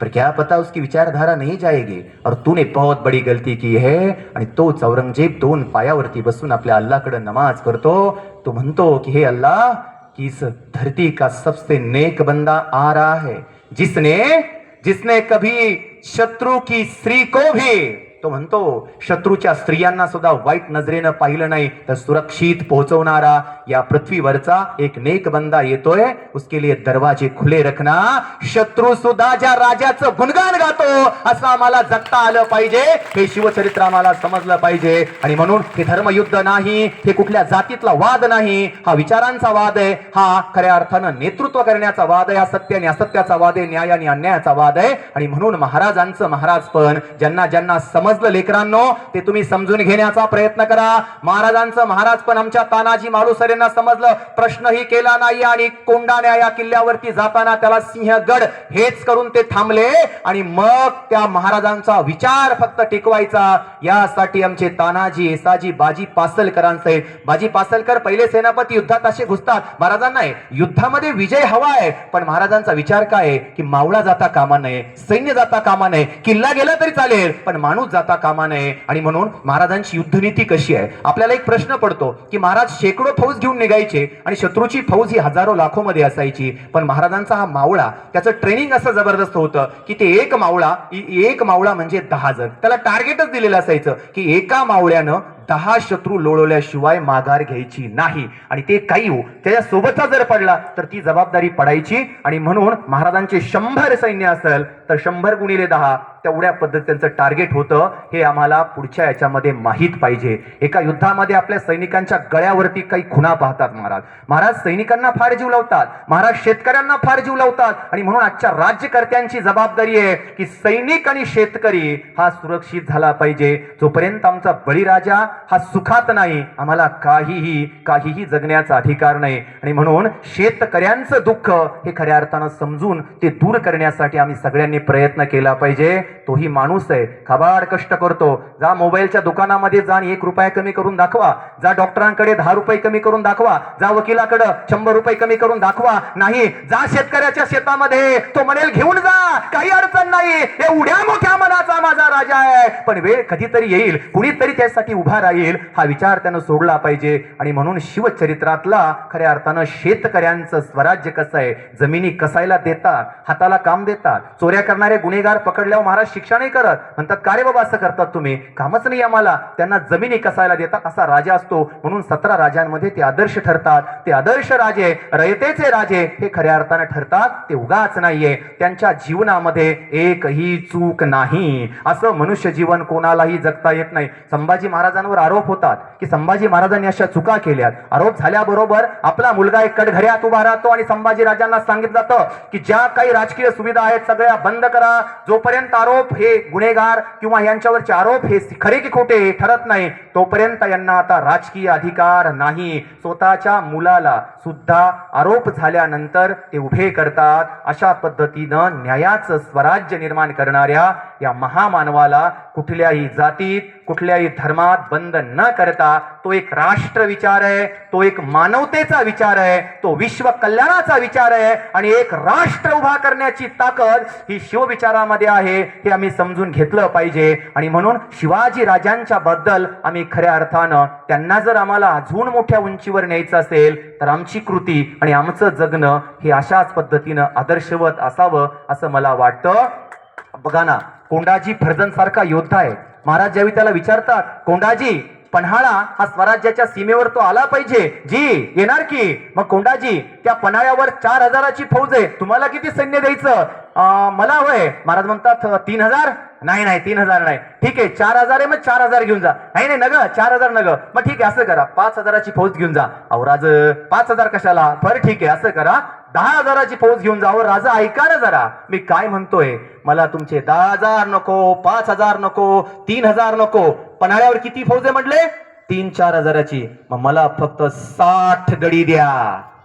पर क्या पता उसकी विचारधारा नहीं जाएगी और तूने बहुत बड़ी गलती की है. आणि तोच औरंगजेब 2 पायावरती बसून आपल्या अल्लाहकडे नमाज करतो. तो म्हणतो की हे अल्लाह, कि इस धरती का सबसे नेक बंदा आ रहा है, जिसने कभी शत्रु की स्त्री को भी, तो म्हणतो शत्रूच्या स्त्रियांना सुद्धा वाईट नजरेनं पाहिलं नाही, तर सुरक्षित पोहोचवणारा या पृथ्वीवरचा एक नेक बंदा येतोय. उसके लिए दरवाजे खुले रखना. शत्रू सुद्धा ज्या राजाचं गुणगान गातो असं आम्हाला जगता आलं पाहिजे. हे शिवचरित्र आम्हाला समजलं पाहिजे. आणि म्हणून हे धर्मयुद्ध नाही, हे कुठल्या जातीतला वाद नाही, हा विचारांचा वाद आहे, हा खऱ्या अर्थानं नेतृत्व करण्याचा वाद आहे, हा सत्य आणि असत्याचा वाद आहे, न्याय आणि अन्यायाचा वाद आहे. आणि म्हणून महाराजांचं महाराजपण ज्यांना ज्यांना समजलं लेकरांनो, ते तुम्ही समजून घेण्याचा प्रयत्न करा. महाराजांचं महाराजपण आमच्या तानाजी मालुसरेंना समजलं, प्रश्नही केला नाही आणि कोंडाण्या या किल्ल्यावरती जाताना त्याला सिंहगड हेच करून ते थांबले. आणि मग त्या महाराजांचा विचार फक्त टिकवायचा, यासाठी आमचे तानाजी येसाजी बाजी पासलकरांचे, बाजी पासलकर पहिले सेनापती युद्धात असे घुसतात. महाराजांना युद्धामध्ये विजय हवा आहे, पण महाराजांचा विचार काय आहे की मावळा जाता कामा नये, सैन्य जाता कामा नये, किल्ला गेला तरी चालेल पण माणूस जाता कामा नये. आणि म्हणून महाराजांची युद्धनीती कशी आहे. आपल्याला एक प्रश्न पडतो की महाराज शेकडो फौज घेऊन निघायचे आणि शत्रूची फौज ही हजारो लाखो मध्ये असायची, पण महाराजांचा हा मावळा, त्याचं ट्रेनिंग असं जबरदस्त होतं की ते एक मावळा म्हणजे 10 जण, त्याला टार्गेटच दिलेलं असायचं की एका मावळ्यानं 10 शत्रू लोळवल्याशिवाय माघार घ्यायची नाही. आणि ते काही हो त्याच्या सोबतचा जर पडला तर ती जबाबदारी पडायची. आणि म्हणून महाराजांचे 100 सैन्य असेल तर 100 गुणिले 10 तेवढ्या पद्धतीचं टार्गेट होतं. हे आम्हाला पुढच्या याच्यामध्ये माहित पाहिजे. एका युद्धामध्ये आपल्या सैनिकांच्या गळ्यावरती काही खुणा पाहतात महाराज सैनिकांना फार जीव लावतात, महाराज शेतकऱ्यांना फार जीव लावतात. आणि म्हणून आजच्या राज्यकर्त्यांची जबाबदारी आहे की सैनिक आणि शेतकरी हा सुरक्षित झाला पाहिजे. जोपर्यंत आमचा बळीराजा हा सुखात नाही, आम्हाला काहीही जगण्याचा अधिकार नाही. आणि म्हणून शेतकऱ्यांचं दुःख हे खऱ्या अर्थानं समजून ते दूर करण्यासाठी आम्ही सगळ्यांनी प्रयत्न केला पाहिजे. तोही माणूस आहे, खबाड कष्ट करतो. जा मोबाईलच्या दुकानामध्ये जा आणि 1 रुपया कमी करून दाखवा, जा डॉक्टरांकडे 10 रुपये कमी करून दाखवा, जा वकिलाकडे 100 रुपये कमी करून दाखवा. नाही, जा शेतकऱ्याच्या शेतामध्ये, तो म्हणेल घेऊन जा, काही अडचण नाही, एवढ्या मोठ्या मनाचा माझा राजा आहे. पण वेळ कधीतरी येईल, कुणीतरी त्यासाठी उभा राहील हा विचार त्यानं सोडला पाहिजे. आणि म्हणून शिवचरित्रातला खऱ्या अर्थानं शेतकऱ्यांचं स्वराज्य कसं आहे, जमिनी कसायला देतात, हाताला काम देतात. चोऱ्या करणारे गुन्हेगार पकडल्यावर महाराज शिक्षा नाही करत, म्हणतात का रे बाबा असं करतात तुम्ही, कामच नाही आम्हाला. त्यांना जमिनी कसायला देतात असा राजा असतो. म्हणून 17 राजांमध्ये ते आदर्श ठरतात. ते आदर्श राजे, रयतेचे राजे हे खऱ्या अर्थानं ठरतात. ते उगाच नाहीये, त्यांच्या जीवनामध्ये एकही चूक नाही. असं मनुष्य जीवन कोणालाही जगता येत नाही. संभाजी महाराजांवर आरोप होतात की संभाजी महाराजांनी अशा चुका केल्यात. आरोप झाल्याबरोबर आपला मुलगा एक कटघऱ्यात उभा राहतो आणि संभाजी राजांना सांगितलं जातं की ज्या काही राजकीय सुविधा आहेत सगळ्या बंद करा. जोपर्यंत आरोप हे गुन्हेगार किंवा यांच्यावरचे आरोप हे खरे की खोटे हे ठरत नाही तोपर्यंत यांना आता राजकीय अधिकार नाही. स्वतःच्या मुलाला सुद्धा आरोप झाल्यानंतर ते उभे करतात. अशा पद्धतीनं न्यायाचं स्वराज्य निर्माण करणाऱ्या या महामानवाला कुठल्याही जातीत कुठल्याही धर्मात बंद न करता तो एक राष्ट्र विचार आहे, तो एक मानवतेचा विचार आहे, तो विश्व कल्याणाचा विचार आहे आणि एक राष्ट्र उभा करण्याची ताकद ही शिवविचारामध्ये आहे. हे आम्ही समजून घेतलं पाहिजे. आणि म्हणून शिवाजी राजांच्या बद्दल आम्ही खऱ्या अर्थानं त्यांना जर आम्हाला अजून मोठ्या उंचीवर न्यायचं असेल तर आमची कृती आणि आमचं जगणं हे अशाच पद्धतीनं आदर्शवत असावं असं मला वाटतं. बघा ना, कोंडाजी फर्जन सारखा योद्धा आहे. महाराज ज्यावेळी त्याला विचारतात, कोंडाजी पन्हाळा हा स्वराज्याच्या सीमेवर तो आला पाहिजे. जी येणार की. मग कोंडाजी त्या पन्हाळ्यावर 4000ची फौज आहे, तुम्हाला किती सैन्य द्यायचं? मला होय. महाराज म्हणतात 3000. नाही नाही 3000 नाही. ठीक आहे 4000 आहे, मग 4000 घेऊन जा. नाही नाही नग 4000 नग. मग ठीक आहे असं करा 5000ची फौज घेऊन जा. अहो राज 5000 कशाला? बरं ठीक आहे असं करा 10,000ची फौज घेऊन जावं. राजा ऐका ना जरा मी काय म्हणतोय. मला तुमचे 10,000 नको, 5,000 नको, 3,000 नको. पन्हाळ्यावर किती फौज आहे म्हटले? 3-4 हजाराची. मग मला फक्त 60 गडी द्या.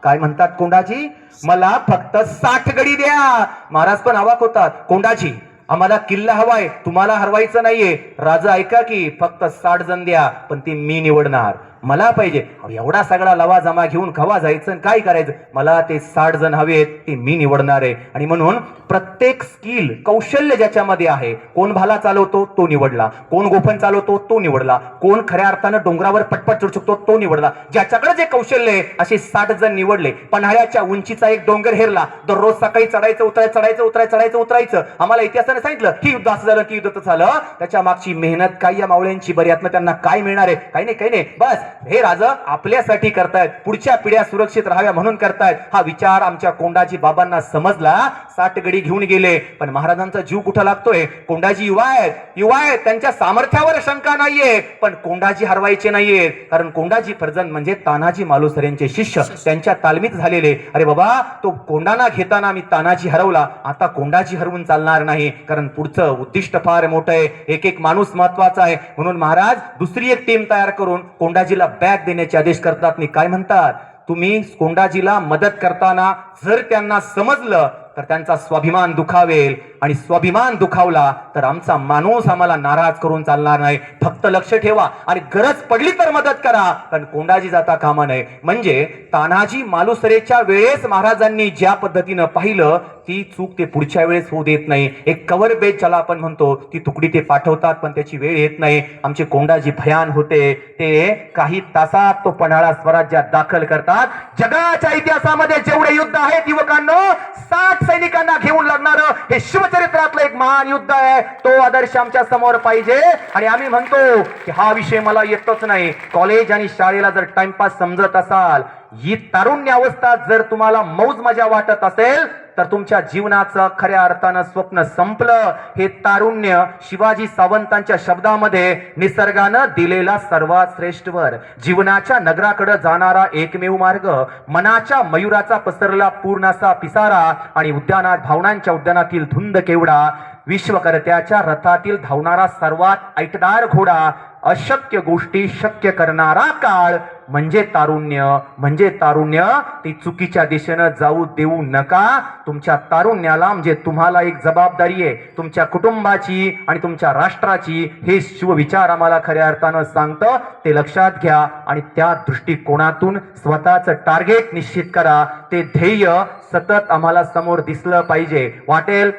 काय म्हणतात कोंडाजी? मला फक्त 60 गडी द्या. महाराज पण अवाक होतात. कोंडाजी आम्हाला किल्ला हवाय, तुम्हाला हरवायचं नाहीये. राजा ऐका की फक्त 60 जण द्या, पण ती मी निवडणार. मला पाहिजे एवढा सगळा लवा जमा घेऊन खवा जायचं काय करायचं? मला ते 60 जण हवेत, ते मी निवडणार आहे. आणि म्हणून प्रत्येक स्किल कौशल्य ज्याच्यामध्ये आहे, कोण भाला चालवतो तो निवडला, कोण गोफण चालवतो तो निवडला, कोण खऱ्या अर्थानं डोंगरावर पटपट चढू शकतो तो निवडला. ज्याच्याकडे जे कौशल्य आहे असे 60 जण निवडले. पन्हाळ्याच्या उंचीचा एक डोंगर हेरला. दररोज सकाळी चढायचं उतरायचं, चढायचं उतरायचं, चढायचं उतरायचं. आम्हाला इतिहासाने सांगितलं की युद्ध असं झालं की युद्ध तसं झालं. त्याच्या मागची मेहनत काय या मावळ्यांची बरी, यातनं त्यांना काय मिळणार आहे? काही नाही काही नाही. बस हे राजा आपल्यासाठी करतायत, पुढच्या पिढ्या सुरक्षित राहाव्या म्हणून करतायत. हा विचार आमच्या कोंडाजी बाबांना समजला. 60 गडी घेऊन गेले. पण महाराजांचा जीव कुठं लागतोय? कोंडाजी युवा आहेत, त्यांच्या सामर्थ्यावर शंका नाहीये, पण कोंडाजी हरवायचे नाहीयेत. कारण कोंडाजी फर्जन म्हणजे तानाजी मालुसरे यांचे शिष्य, त्यांच्या तालमीत झालेले. अरे बाबा तो कोंडाणा घेताना मी तानाजी हरवला, आता कोंडाजी हरवून चालणार नाही. कारण पुढचं उद्दिष्ट फार मोठं आहे, एक एक माणूस महत्वाचा आहे. म्हणून महाराज दुसरी एक टीम तयार करून कोंडाजीला बॅग देण्याचे आदेश करतात. आणि काय म्हणतात, तुम्ही कोंडाजीला मदत करताना जर त्यांना समजलं तर त्यांचा स्वाभिमान दुखावेल, आणि स्वाभिमान दुखावला तर आमचा माणूस आम्हाला नाराज करून चालणार नाही. फक्त लक्ष ठेवा आणि गरज पडली तर मदत करा, पण कोंडाजी जाता कामा नये. म्हणजे तानाजी मालुसरेच्या वेळेस महाराजांनी ज्या पद्धतीनं पाहिलं ती चूक ते पुढच्या वेळेस होऊ देत नाही. एक कव्हर बेज ज्याला आपण म्हणतो ती तुकडी ते पाठवतात, पण त्याची वेळ येत नाही. आमचे कोंडाजी भयान होते. ते काही तासात तो पन्हाळा स्वराज्यात दाखल करतात. जगाच्या इतिहासामध्ये जेवढे युद्ध आहेत युवकांनो, 60 सैनिकांना घेऊन लढणारं हे शिवचरित्रातलं एक महान युद्ध आहे. तो आदर्श आमच्या समोर पाहिजे. आणि आम्ही म्हणतो की हा विषय मला येतच नाही. कॉलेज आणि शाळेला जर टाइमपास समजत असाल, ही तारुण्य अवस्था जर तुम्हाला मौज मजा वाटत असेल तर तुमच्या जीवनाचं खऱ्या अर्थानं स्वप्न संपलं. हे तारुण्य शिवाजी सावंतांच्या शब्दामध्ये निसर्गानं दिलेला सर्वात श्रेष्ठ वर, जीवनाच्या नगराकडे जाणारा एकमेव मार्ग, मनाच्या मयुराचा पसरला पूर्णासा पिसारा, आणि उद्यानात भावनांच्या उद्यानातील धुंद केवढा, विश्वकर्त्याच्या रथातील धावणारा सर्वात ऐटदार घोडा, अशक्य गोष्टी शक्य करणारा काळ म्हणजे तारुण्य. म्हणजे तारुण्य ती चुकीच्या दिशेनं जाऊ देऊ नका. तुमच्या तारुण्याला म्हणजे तुम्हाला एक जबाबदारी आहे, तुमच्या कुटुंबाची आणि तुमच्या राष्ट्राची. हे शिवविचार आम्हाला खऱ्या अर्थानं सांगतं. ते लक्षात घ्या आणि त्या दृष्टिकोनातून स्वतःचं टार्गेट निश्चित करा. ते ध्येय सतत आम्हाला समोर दिसलं पाहिजे. वाटेल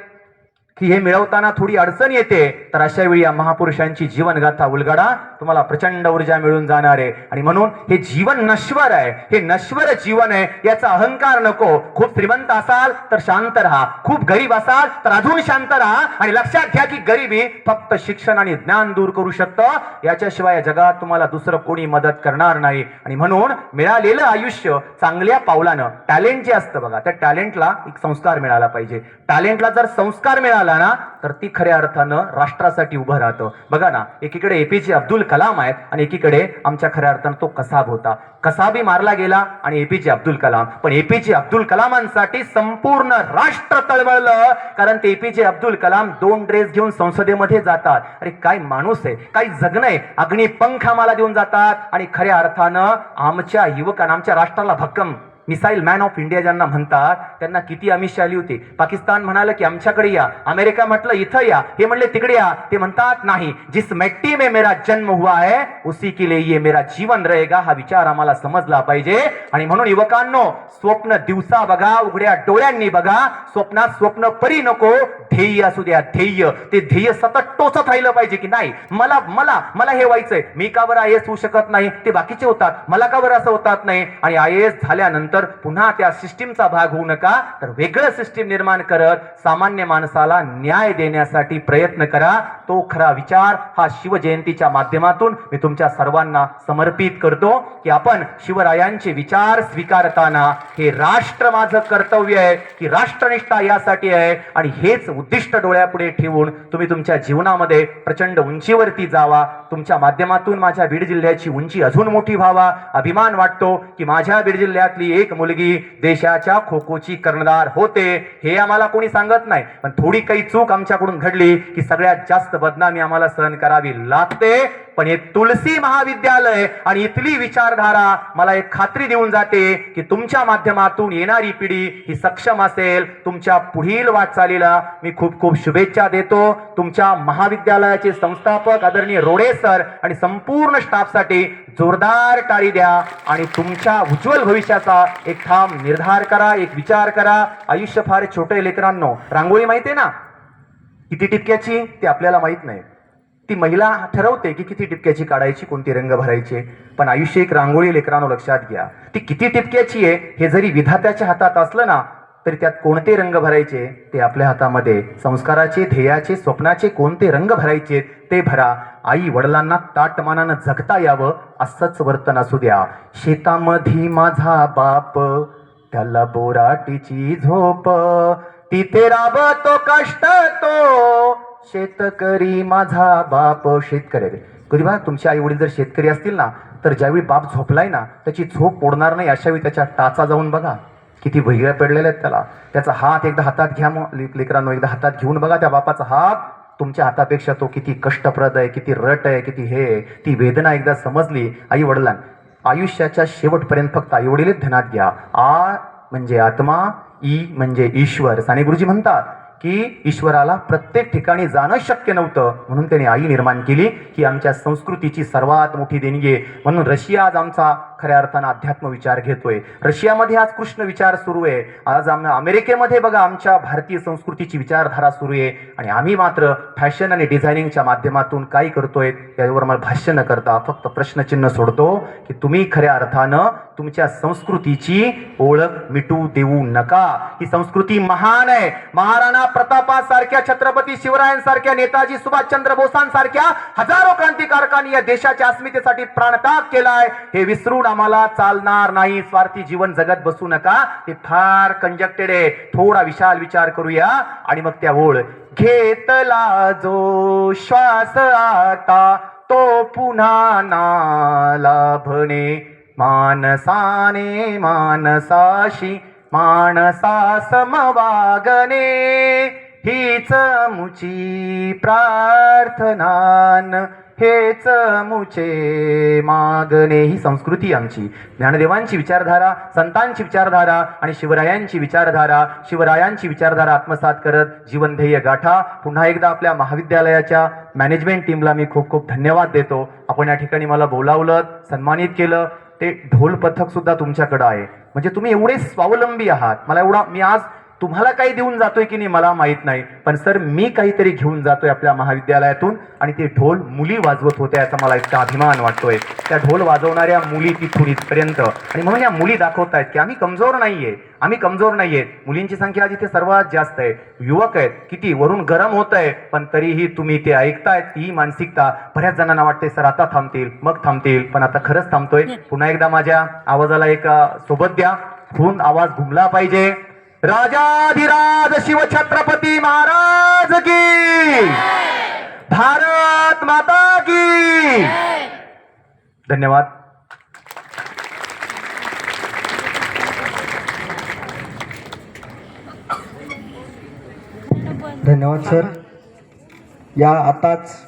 की हे मिळवताना थोडी अडचण येते, तर अशा वेळी या महापुरुषांची जीवनगाथा उलगडा, तुम्हाला प्रचंड ऊर्जा मिळून जाणार आहे. आणि म्हणून हे जीवन नश्वर आहे, हे नश्वर जीवन आहे, याचा अहंकार नको. खूप श्रीमंत असाल तर शांत राहा, खूप गरीब असाल तर अजून शांत राहा. आणि लक्षात घ्या की गरिबी फक्त शिक्षण आणि ज्ञान दूर करू शकतं, याच्याशिवाय या जगात तुम्हाला दुसरं कोणी मदत करणार नाही. आणि म्हणून मिळालेलं आयुष्य चांगल्या पावलानं, टॅलेंट जे असतं बघा, त्या टॅलेंटला एक संस्कार मिळाला पाहिजे. टॅलेंटला जर संस्कार मिळाला ना, तर ती खऱ्या अर्थानं राष्ट्रासाठी उभं राहतं. बघा ना, एकीकडे एपीजे अब्दुल कलाम आहेत आणि एकीकडे आमच्या खऱ्या अर्थानं तो कसाब होता. कसाबी मारला गेला आणि एपीजे अब्दुल कलाम. पण एपीजे अब्दुल कलामांसाठी संपूर्ण राष्ट्र तळमळलं, कारण ते एपीजे अब्दुल कलाम 2 ड्रेस घेऊन संसदेमध्ये जातात. अरे काय माणूस आहे, काय जगणं आहे. अग्निपंख आम्हाला देऊन जातात आणि खऱ्या अर्थानं आमच्या युवकांना, आमच्या राष्ट्राला भक्कम मिसाईल मॅन ऑफ इंडिया ज्यांना म्हणतात, त्यांना किती आमिष आली होती. पाकिस्तान म्हणालं की आमच्याकडे या, अमेरिका म्हटलं इथं या, हे म्हणले तिकडे या. ते म्हणतात नाही, जिस मिट्टी में मेरा जन्म हुआ है उसी के लिए ये मेरा जीवन रहेगा. हा विचार आम्हाला समजला पाहिजे. आणि म्हणून युवकांनो, स्वप्न दिवसा बघा, उघड्या डोळ्यांनी बघा. स्वप्नात स्वप्न परी नको, ध्येय असू द्या, ध्येय. ते ध्येय सतत टोचत राहिलं पाहिजे की नाही, मला मला मला हे व्हायचंय, मी का बरं आय एस होऊ शकत नाही, ते बाकीचे होतात, मला का बरं असं होतात नाही. आणि आय एस झाल्यानंतर पुन्हा त्या सिस्टीमचा भाग होऊ नका, तर वेगळं सिस्टीम निर्माण करत सामान्य माणसाला न्याय देण्यासाठी प्रयत्न करा. तो खरा विचार हा शिवजयंतीच्या माध्यमातून मी तुमच्या सर्वांना समर्पित करतो की आपण शिवरायांचे विचार स्वीकारताना हे राष्ट्र माझं कर्तव्य आहे, की राष्ट्रनिष्ठा यासाठी आहे. आणि हेच उद्दिष्ट डोळ्यापुढे ठेवून तुम्ही तुमच्या जीवनामध्ये प्रचंड उंचीवरती जावा. तुमच्या माध्यमातून माझ्या बीड जिल्ह्याची उंची अजून मोठी व्हावा. अभिमान वाटतो की माझ्या बीड जिल्ह्यातली एक मुलगी देशाच्या खो खोची कर्णधार होते. हे आम्हाला कोणी सांगत नाही, पण थोडी काही चूक आमच्याकडून घडली की सगळ्यात जास्त बदनामी आम्हाला सहन करावी लागते. पण हे तुलसी महाविद्यालय आणि इथली विचारधारा मला एक खात्री देऊन जाते की तुमच्या माध्यमातून येणारी पिढी ही सक्षम असेल. तुमच्या पुढील वाटचालीला मी खूप खूप शुभेच्छा देतो. तुमच्या महाविद्यालयाचे संस्थापक आदरणीय रोडे सर आणि संपूर्ण स्टाफसाठी जोरदार टाळी द्या. आणि तुमच्या उज्ज्वल भविष्याचा एक ठाम निर्धार करा, एक विचार करा. आयुष्य फार छोटे लेकरांनो. रांगोळी माहितीये ना किती टिपक्याची, ते आपल्याला माहित नाही. ती महिला ठरवते की किती टिपक्याची काढायची, कोणती रंग भरायचे. पण आयुष्य एक रांगोळी लेकरांनो, लक्षात घ्या. ती किती टिपक्याची आहे हे जरी विधात्याच्या हातात असलं ना, तरी त्यात कोणते रंग भरायचे ते आपल्या हातामध्ये. संस्काराचे, ध्येयाचे, स्वप्नाचे कोणते रंग भरायचे ते भरा. आई वडिलांना ताटमानानं जगता यावं असंच वर्तन असू द्या. शेतामध्ये माझा बाप, त्याला बोराटीची झोप, तिथे राबतो कष्ट तो शेतकरी माझा बाप. शेतकरी कधी बघा, तुमचे आई वडील जर शेतकरी असतील ना, तर ज्यावेळी बाप झोपलाय ना, त्याची झोप मोडणार नाही अशा वेळी त्याच्या टाचा जाऊन बघा, किती भैया पडलेले आहेत त्याला. त्याचा हात एकदा हातात घ्या लेकरांनो, एकदा हातात घेऊन बघा त्या बापाचा हात. तुमच्या हातापेक्षा तो किती कष्टप्रद आहे, किती रट आहे, किती हे. ती वेदना एकदा समजली आई वडिलांना, आयुष्याच्या शेवटपर्यंत फक्त आई वडीलच ध्यानात घ्या. आ म्हणजे आत्मा, ई म्हणजे ईश्वर. साने गुरुजी म्हणतात की ईश्वराला प्रत्येक ठिकाणी जाणं शक्य नव्हतं, म्हणून त्याने आई निर्माण केली, की आमच्या संस्कृतीची सर्वात मोठी देणगी आहे. म्हणून रशिया आज आमचा खऱ्या अर्थानं अध्यात्म विचार घेतोय. रशियामध्ये आज कृष्ण विचार सुरू आहे. आज अमेरिकेमध्ये बघा आमच्या भारतीय संस्कृतीची विचारधारा सुरू आहे. आणि आम्ही मात्र फॅशन आणि डिझायनिंगच्या माध्यमातून काय करतोय यावर मला भाष्य न करता फक्त प्रश्नचिन्ह सोडतो की तुम्ही खऱ्या अर्थानं तुमच्या संस्कृतीची ओळख मिटू देऊ नका. ही संस्कृती महान आहे. महाराणा प्रतापासारख्या, छत्रपती शिवरायांसारख्या, नेताजी सुभाषचंद्र बोसांसारख्या हजारो क्रांतिकारकांनी या देशाच्या अस्मितेसाठी प्राणत्याग केलाय. हे विसरून आम्हाला चालणार नाही. स्वार्थी जीवन जगत बसू नका, ते फार कंजक्टेड आहे. थोडा विशाल विचार करूया. आणि मग त्या ओळ, घेतला जो श्वास आता तो पुन्हा ना लाभणे, मानसाने मानसाशी मानसा समवागणे, हीच मुची प्रार्थनान हेच मुचे मागणे. ही संस्कृती आमची, ज्ञानदेवांची विचारधारा, संतांची विचारधारा आणि शिवरायांची विचारधारा. शिवरायांची विचारधारा आत्मसात करत जीवन ध्येय गाठा. पुन्हा एकदा आपल्या महाविद्यालयाच्या मॅनेजमेंट टीमला मी खूप खूप धन्यवाद देतो. आपण या ठिकाणी मला बोलावलं, सन्मानित केलं. ते ढोल पथक सुद्धा तुमच्याकडे आहे, म्हणजे तुम्ही एवढे स्वावलंबी आहात. मला एवढा, मी आज तुम्हाला काही देऊन जातोय की नाही मला माहित नाही, पण सर मी काहीतरी घेऊन जातोय आपल्या महाविद्यालयातून आणि ते ढोल मुली वाजवत होत्या याचा मला इतका अभिमान वाटतोय. त्या ढोल वाजवणाऱ्या मुली तिथून इथपर्यंत, आणि म्हणून या मुली दाखवतायत की आम्ही कमजोर नाहीये, आम्ही कमजोर नाहीये. मुलींची संख्या आज इथे सर्वात जास्त आहे, युवक आहेत, किती वरून गरम होत आहे, पण तरीही तुम्ही ते ऐकतायत. ही मानसिकता बऱ्याच जणांना वाटते सर आता थांबतील, मग थांबतील, पण आता खरंच थांबतोय. पुन्हा एकदा माझ्या आवाजाला एक सोबत द्या, खून आवाज घुमला पाहिजे. राजाधिराज शिवछत्रपती महाराज की, भारत माता की. धन्यवाद. धन्यवाद सर. या आताच